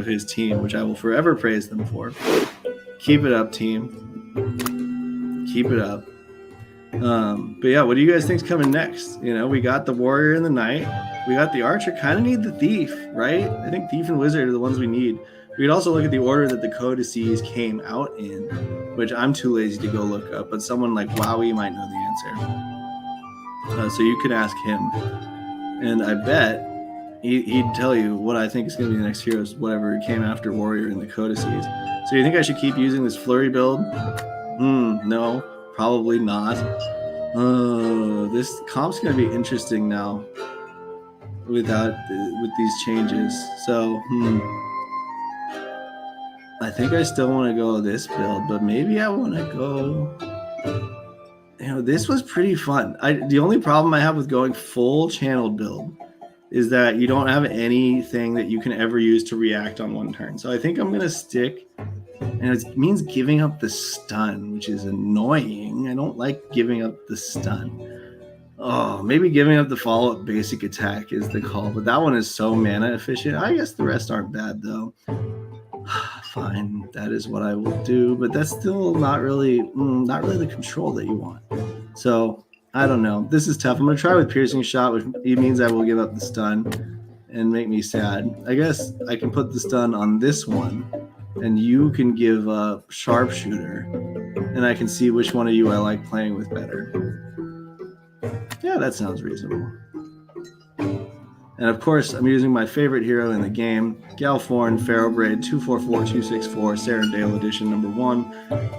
his team, which I will forever praise them for. Keep it up, team. Keep it up. But yeah, what do you guys think's coming next? We got the warrior and the knight. We got the archer. Kind of need the thief, right? I think thief and wizard are the ones we need. We could also look at the order that the codices came out in, which I'm too lazy to go look up, but someone like Wowie might know the answer. So you could ask him, and I bet he'd tell you what I think is going to be the next heroes, whatever came after warrior in the codices. So you think I should keep using this flurry build? No, probably not. This comp's going to be interesting now with these changes. So, I think I still want to go this build, but maybe I want to go. This was pretty fun. The only problem I have with going full channel build is that you don't have anything that you can ever use to react on one turn. So I think I'm going to stick, and it means giving up the stun, which is annoying. I don't like giving up the stun. Oh, maybe giving up the follow-up basic attack is the call, but that one is so mana efficient. I guess the rest aren't bad though. Fine, that is what I will do, but that's still not really the control that you want. So I don't know. This is tough. I'm gonna try with piercing shot, which means I will give up the stun and make me sad. I guess I can put the stun on this one, and you can give up sharpshooter, and I can see which one of you I like playing with better. Yeah, that sounds reasonable. And of course, I'm using my favorite hero in the game, Galforn, Pharaohbraid, 244264, Serendale Edition #1.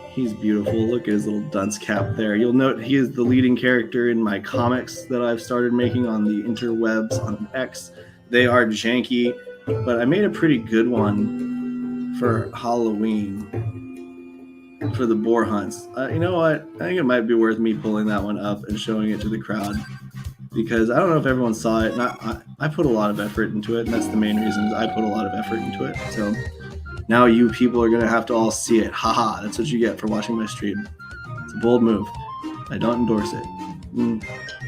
He's beautiful. Look at his little dunce cap there. You'll note he is the leading character in my comics that I've started making on the interwebs on X. They are janky, but I made a pretty good one for Halloween for the boar hunts. You know what? I think it might be worth me pulling that one up and showing it to the crowd, because I don't know if everyone saw it. I put a lot of effort into it, and that's the main reason is I put a lot of effort into it. So now you people are going to have to all see it. Haha, that's what you get for watching my stream. It's a bold move. I don't endorse it.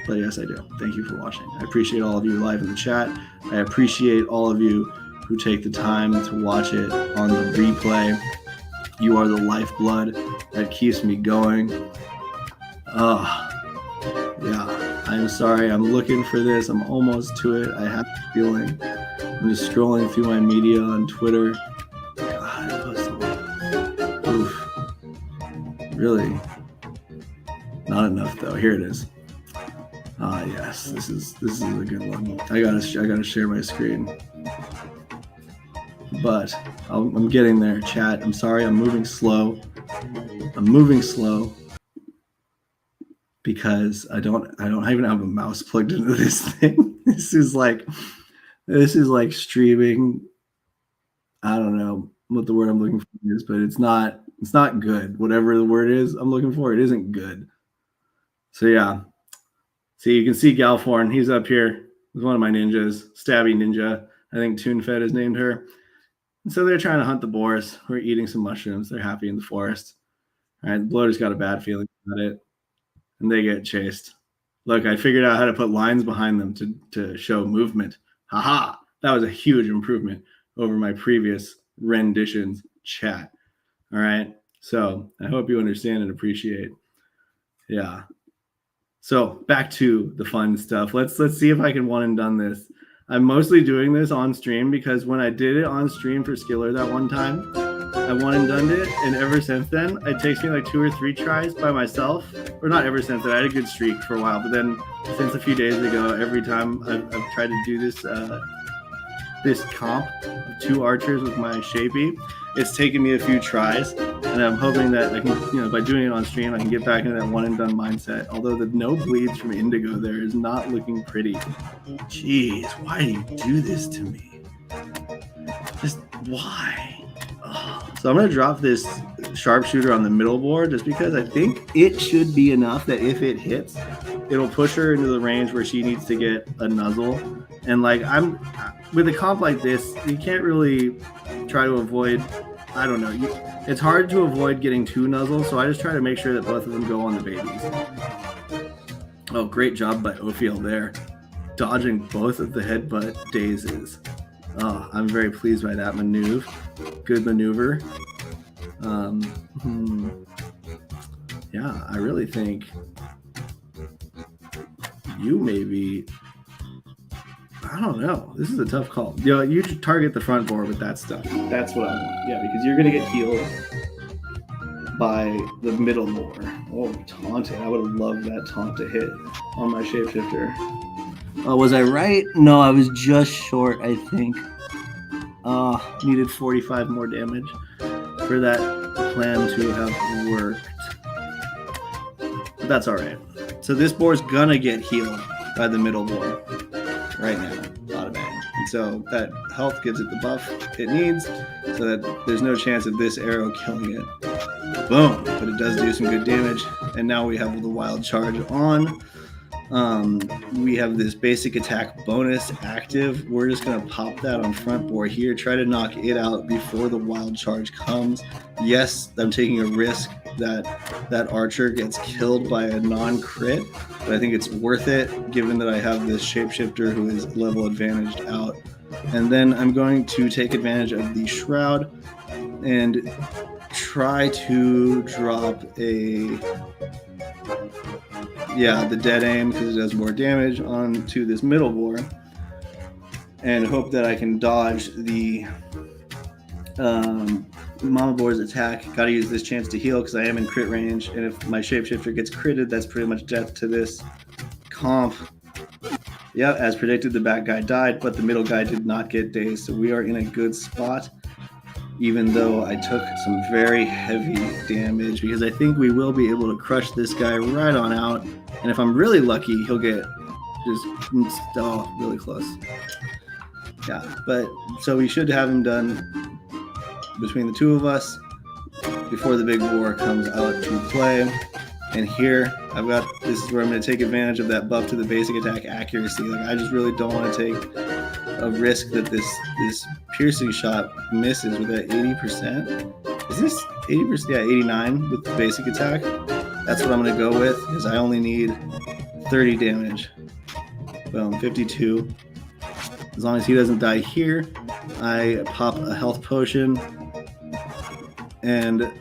But yes, I do. Thank you for watching. I appreciate all of you live in the chat. I appreciate all of you who take the time to watch it on the replay. You are the lifeblood that keeps me going. Yeah, I'm sorry. I'm looking for this. I'm almost to it. I have the feeling. I'm just scrolling through my media on Twitter. God, I posted one. Oof. Really? Not enough though. Here it is. Yes, this is a good one. I gotta share my screen. But I'm getting there, chat. I'm sorry, I'm moving slow. Because I don't even have a mouse plugged into this thing. This is like streaming. I don't know what the word I'm looking for is, but it's not good. Whatever the word is I'm looking for, it isn't good. So yeah. See, you can see Galforn. He's up here. He's one of my ninjas, Stabby Ninja. I think TuneFed has named her. And so they're trying to hunt the boars. We're eating some mushrooms. They're happy in the forest. All right, the bloater's got a bad feeling about it. And they get chased. Look, I figured out how to put lines behind them to show movement. Haha! That was a huge improvement over my previous renditions, chat. All right? So I hope you understand and appreciate. Yeah. So back to the fun stuff. Let's see if I can one and done this. I'm mostly doing this on stream because when I did it on stream for Skiller that one time, I one and done it, and ever since then, it takes me like 2 or 3 tries by myself. Or not ever since then, I had a good streak for a while, but then since a few days ago, every time I've tried to do this this comp of 2 archers with my Shapey, it's taken me a few tries, and I'm hoping that I can, by doing it on stream, I can get back into that one and done mindset. Although the no bleeds from Indigo there is not looking pretty. Jeez, why do you do this to me? Just why? So I'm going to drop this sharpshooter on the middle board just because I think it should be enough that if it hits, it'll push her into the range where she needs to get a nuzzle. And like with a comp like this, you can't really try to avoid, I don't know. It's hard to avoid getting 2 nuzzles, so I just try to make sure that both of them go on the babies. Oh, great job by Ophiel there. Dodging both of the headbutt dazes. Oh, I'm very pleased by that maneuver. Good maneuver. Yeah, I really think you maybe, I don't know. This is a tough call. You target the front board with that stuff. That's what I want. Yeah, because you're going to get healed by the middle board. Oh, taunting. I would have loved that taunt to hit on my shapeshifter. Was I right? No, I was just short, I think. Needed 45 more damage for that plan to have worked. But that's all right. So this board's gonna get healed by the middle board right now. Bada bang. And so that health gives it the buff it needs so that there's no chance of this arrow killing it. Boom. But it does do some good damage. And now we have the wild charge on. We have this basic attack bonus active. We're just going to pop that on front board here, try to knock it out before the wild charge comes. Yes, I'm taking a risk that that archer gets killed by a non-crit, but I think it's worth it given that I have this shapeshifter who is level advantaged out. And then I'm going to take advantage of the shroud and try to drop the dead aim because it does more damage onto this middle boar, and hope that I can dodge the Mama Boar's attack. Gotta use this chance to heal because I am in crit range, and if my shapeshifter gets critted, that's pretty much death to this comp. Yeah, as predicted, the back guy died, but the middle guy did not get dazed, so we are in a good spot, even though I took some very heavy damage, because I think we will be able to crush this guy right on out, and if I'm really lucky, he'll get just really close. Yeah, but so we should have him done between the two of us before the big war comes out to play. And here this is where I'm going to take advantage of that buff to the basic attack accuracy. Like, I just really don't want to take a risk that this piercing shot misses with that 80%. Is this 80%? Yeah, 89 with the basic attack. That's what I'm going to go with, because I only need 30 damage. Boom, 52. As long as he doesn't die here, I pop a health potion, and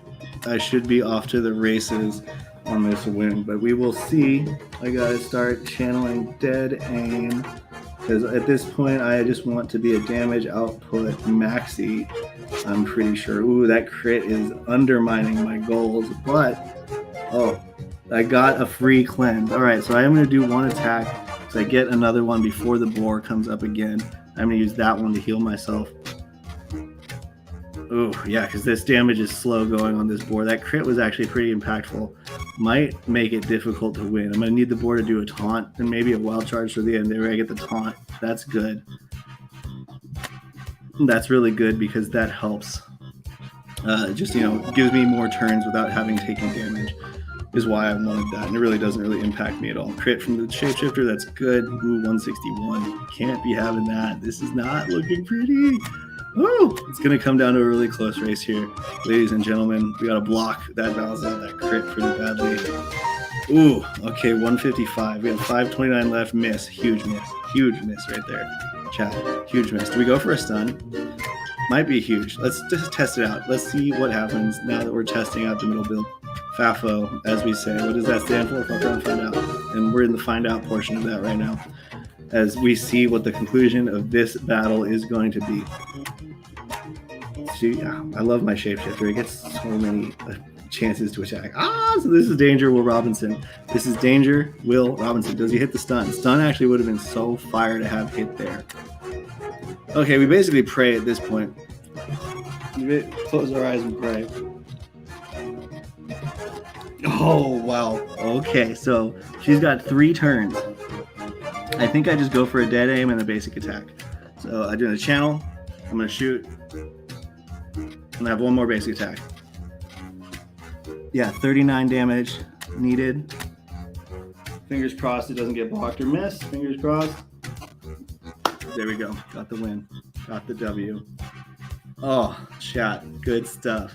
I should be off to the races on this win. But we will see. I gotta start channeling dead aim, because at this point I just want to be a damage output maxi. I'm pretty sure. Ooh, that crit is undermining my goals, but I got a free cleanse. All right, so I am going to do one attack because I get another one before the boar comes up again. I'm going to use that one to heal myself. Ooh, yeah, because this damage is slow going on this boar. That crit was actually pretty impactful. Might make it difficult to win. I'm going to need the boar to do a taunt and maybe a wild charge for the end. There I get the taunt. That's good. That's really good because that helps. Just, gives me more turns without having taken damage is why I wanted that. And it really doesn't really impact me at all. Crit from the shapeshifter, that's good. Ooh, 161. Can't be having that. This is not looking pretty. Woo! It's going to come down to a really close race here. Ladies and gentlemen, we got to block that balance out, that crit pretty badly. Ooh, okay, 155. We have 529 left. Miss. Huge miss. Huge miss right there. Chat. Huge miss. Do we go for a stun? Might be huge. Let's just test it out. Let's see what happens now that we're testing out the middle build. FAFO, as we say. What does that stand for? Fuck around, find out. And we're in the find out portion of that right now, as we see what the conclusion of this battle is going to be. See, I love my shapeshifter. It gets so many chances to attack. So this is Danger Will Robinson. This is Danger Will Robinson. Does he hit the stun? Stun actually would have been so fire to have hit there. Okay, we basically pray at this point. We close our eyes and pray. Oh, wow. Okay, so she's got 3 turns. I think I just go for a dead aim and a basic attack. So I do a channel. I'm going to shoot. And I have one more basic attack. Yeah, 39 damage needed. Fingers crossed it doesn't get blocked or missed. Fingers crossed. There we go. Got the win. Got the W. Oh, chat. Good stuff.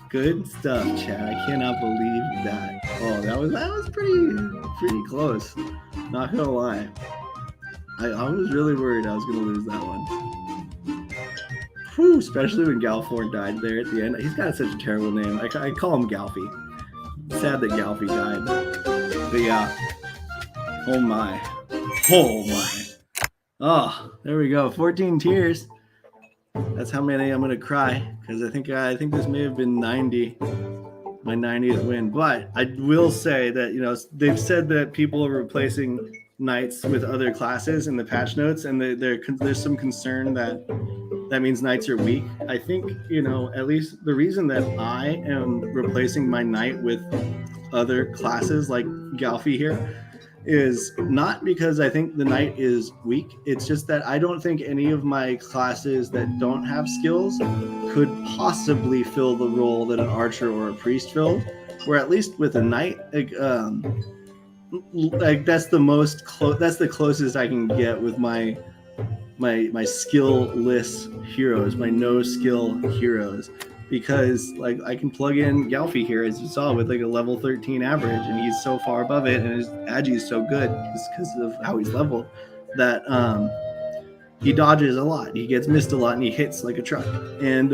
Good stuff, chat. I cannot believe that. Oh, that was pretty close. Not gonna lie. I was really worried I was gonna lose that one. Whew, especially when Galforn died there at the end. He's got such a terrible name. I call him Galfy. Sad that Galfy died. But yeah. Oh my. Oh my. Oh, there we go. 14 tears. That's how many I'm gonna cry, because I think this may have been 90, my 90th win. But I will say that they've said that people are replacing knights with other classes in the patch notes, and there's some concern that means knights are weak. I think at least the reason that I am replacing my knight with other classes like Galfy here is not because I think the knight is weak. It's just that I don't think any of my classes that don't have skills could possibly fill the role that an archer or a priest filled. Where at least with a knight, like that's the most that's the closest I can get with my skill-less heroes, my no skill heroes, because like I can plug in Galfi here, as you saw, with like a level 13 average, and he's so far above it, and his agi is so good because of how he's leveled that he dodges a lot, he gets missed a lot, and he hits like a truck. And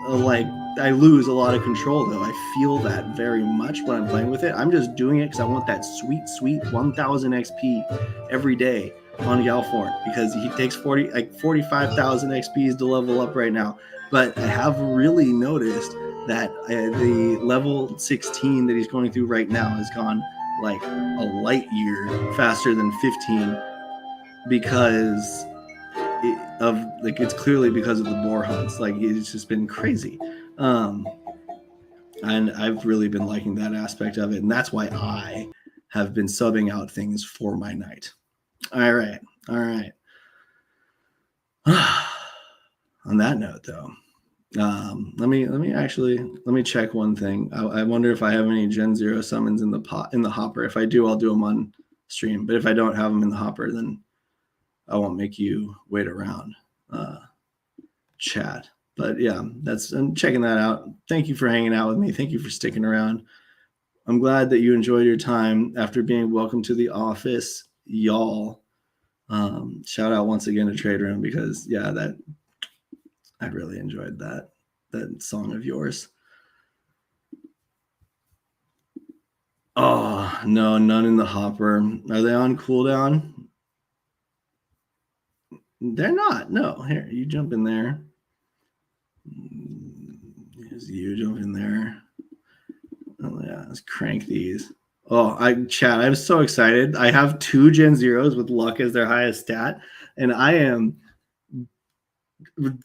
like I lose a lot of control though. I feel that very much when I'm playing with it. I'm just doing it because I want that sweet 1000 XP every day on Galforn, because he takes 45,000 XPs to level up right now. But I have really noticed that the level 16 that he's going through right now has gone like a light year faster than 15, because of like, it's clearly because of the boar hunts. Like it's just been crazy. And I've really been liking that aspect of it, and that's why I have been subbing out things for my knight. All right. On that note, though, let me check one thing. I wonder if I have any Gen 0 summons in the hopper. If I do, I'll do them on stream. But if I don't have them in the hopper, then I won't make you wait around, chat. But yeah, I'm checking that out. Thank you for hanging out with me. Thank you for sticking around. I'm glad that you enjoyed your time after being welcome to the office, y'all. Shout out once again to Trade Room, because yeah, I really enjoyed that song of yours. Oh no, none in the hopper. Are they on cooldown? They're not. No, here, you jump in there. Here's you jump in there. Oh yeah, let's crank these. Oh, I'm so excited. I have 2 Gen Zeros with luck as their highest stat, and I am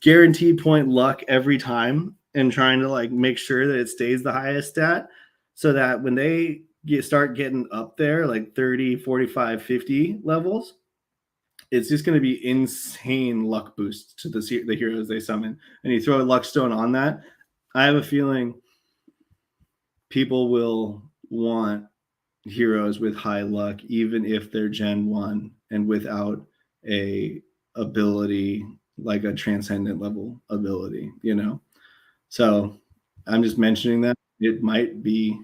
guaranteed point luck every time, and trying to like make sure that it stays the highest stat, so that when they start getting up there like 30, 45, 50 levels, it's just going to be insane luck boost to the heroes they summon. And you throw a luck stone on that, I have a feeling people will want heroes with high luck, even if they're Gen 1 and without a ability like a transcendent level ability, you know? So I'm just mentioning that it might be,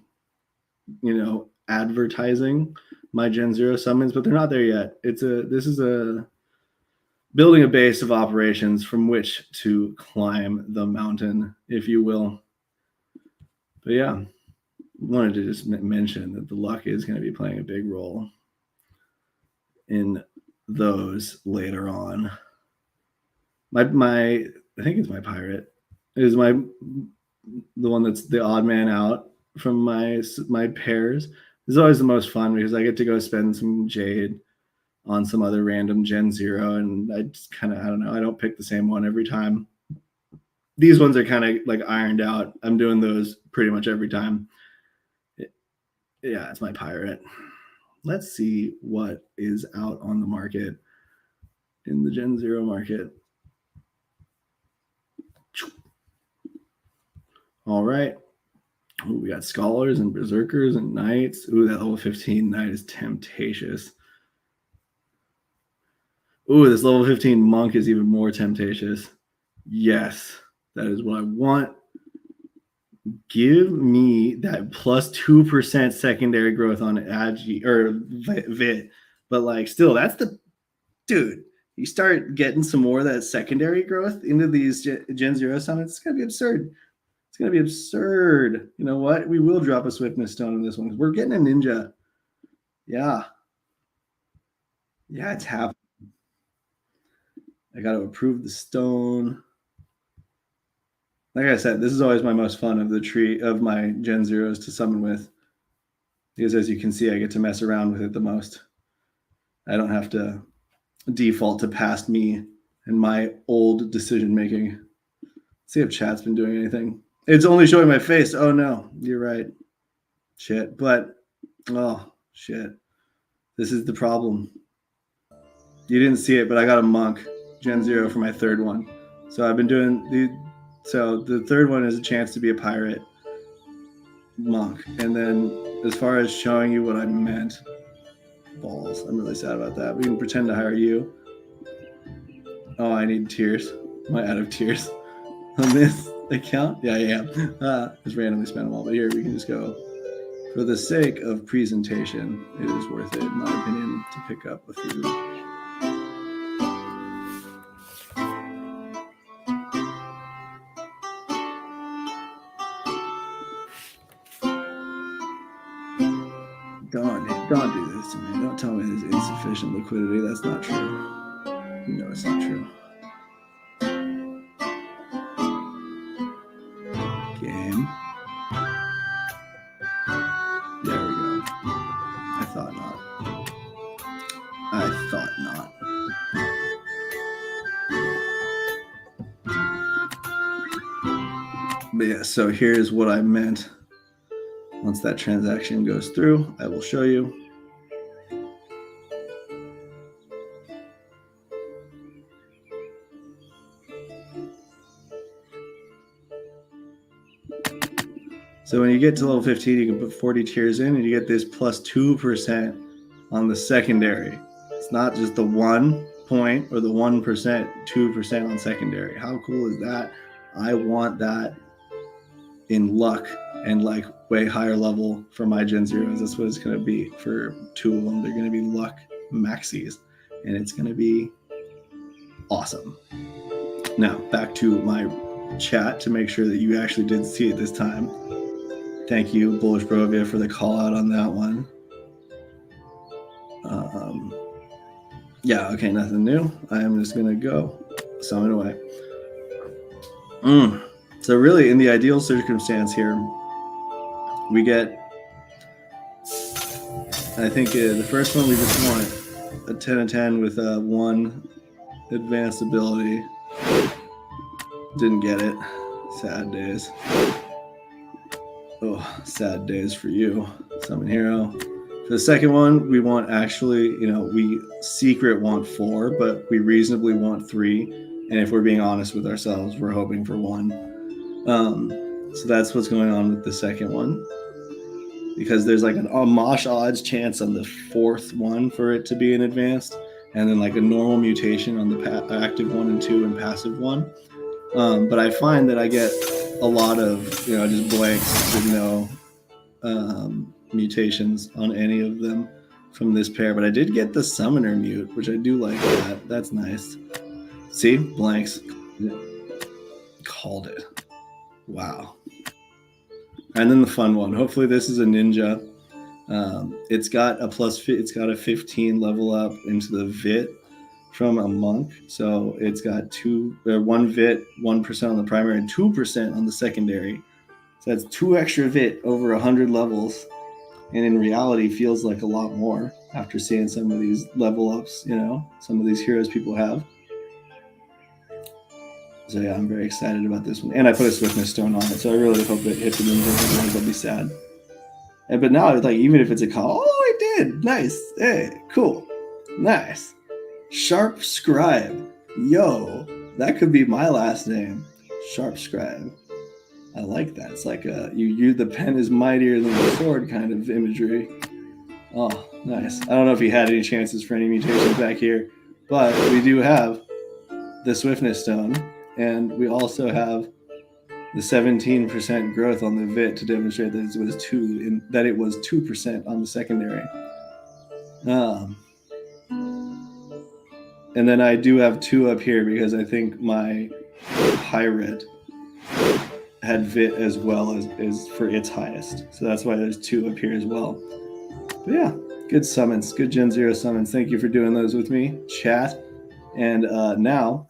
advertising my Gen 0 summons, but they're not there yet. This is a building a base of operations from which to climb the mountain, if you will. But yeah, wanted to just mention that the luck is going to be playing a big role in those later on. My I think it's my pirate is the one that's the odd man out from my pairs. This is always the most fun, because I get to go spend some jade on some other random Gen 0, and I just kind of, I don't know, I don't pick the same one every time. These ones are kind of like ironed out. I'm doing those pretty much every time. Yeah, it's my pirate. Let's see what is out on the market in the Gen 0 market. All right. Ooh, we got scholars and berserkers and knights. Ooh, that level 15 knight is temptatious. Ooh, this level 15 monk is even more temptatious. Yes, that is what I want. Give me that plus 2% secondary growth on Agi or Vit. But like, still, that's the dude. You start getting some more of that secondary growth into these Gen 0 summons, it's gonna be absurd. It's gonna be absurd. You know what? We will drop a swiftness stone in this one, because we're getting a ninja. Yeah. Yeah, it's happening. I gotta approve the stone. Like I said, this is always my most fun of the tree of my Gen 0s to summon with, because as you can see, I get to mess around with it the most. I don't have to default to past me and my old decision making. See if chat's been doing anything. It's only showing my face. Oh no, you're right. Shit. But oh shit. This is the problem. You didn't see it, but I got a monk Gen 0 for my third one. So I've been doing so the third one is a chance to be a pirate. monk. And then as far as showing you what I meant, balls. I'm really sad about that. We can pretend to hire you. Oh, I need tears. Am I out of tears on this account? Yeah, I am. Just randomly spend them all. But here we can just go. For the sake of presentation, it is worth it, in my opinion, to pick up a few. Don't do this to me. Don't tell me there's insufficient liquidity. That's not true. You know it's not true. Game. There we go. I thought not. But yeah, so here's what I meant. Once that transaction goes through, I will show you. So when you get to level 15, you can put 40 tiers in and you get this plus 2% on the secondary. It's not just the 1 point or the 1%, 2% on secondary. How cool is that? I want that in luck and like way higher level for my Gen Zeros. That's what it's going to be for 2 of them. They're going to be luck maxis and it's going to be awesome. Now back to my chat to make sure that you actually did see it this time. Thank you, Bullish Brovia, for the call out on that one. Yeah, okay, nothing new. I am just going to go summon away. So really, in the ideal circumstance here, we get, I think the first one we just want a 10 and 10 with 1 advanced ability. Didn't get it. Sad days. Oh, sad days for you, Summon Hero. For the second one, we want actually, we secret want 4, but we reasonably want 3. And if we're being honest with ourselves, we're hoping for 1. So that's what's going on with the second one. Because there's like a mosh odds chance on the 4th one for it to be an advanced. And then like a normal mutation on the active 1 and 2 and passive 1. But I find that I get a lot of, just blanks with no mutations on any of them from this pair. But I did get the Summoner mute, which I do like that. That's nice. See? Blanks. Called it. Wow. And then the fun one. Hopefully this is a ninja. It's got a 15 level up into the Vit from a monk. So it's got 1 Vit, 1% on the primary, and 2% on the secondary. So that's 2 extra Vit over 100 levels. And in reality feels like a lot more after seeing some of these level ups, some of these heroes people have. So yeah, I'm very excited about this one. And I put a Swiftness Stone on it, so I really hope it hits the ninja. I'll be sad. But now, even if it's a call, it did. Nice. Hey, cool. Nice. Sharp Scribe. Yo, that could be my last name. Sharp Scribe. I like that. It's like the pen is mightier than the sword kind of imagery. Oh, nice. I don't know if he had any chances for any mutations back here, but we do have the Swiftness Stone, and we also have the 17% growth on the Vit to demonstrate that it was 2% on the secondary. And then I do have 2 up here because I think my Pirate had Vit as well as for its highest. So that's why there's 2 up here as well. But yeah, good summons, good Gen Zero summons. Thank you for doing those with me, chat. And now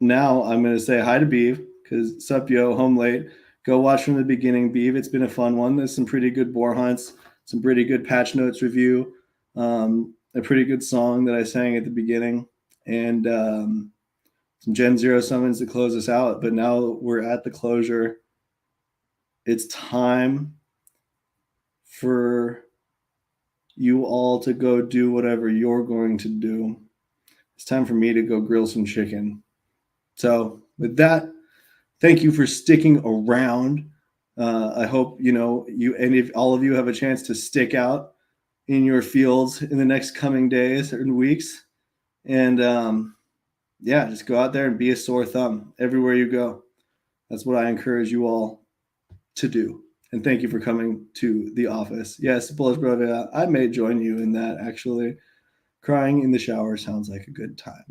I'm going to say hi to Beeve because sup yo, home late. Go watch from the beginning, Beeve. It's been a fun one. There's some pretty good boar hunts, some pretty good patch notes review, a pretty good song that I sang at the beginning, and some Gen Zero summons to close us out. But now we're at the closure. It's time for you all to go do whatever you're going to do. It's time for me to go grill some chicken. So with that, thank you for sticking around. I hope, if all of you have a chance to stick out in your fields in the next coming days and weeks. And just go out there and be a sore thumb everywhere you go. That's what I encourage you all to do. And thank you for coming to the office. Yes, Polish Brother, I may join you in that, actually. Crying in the shower sounds like a good time.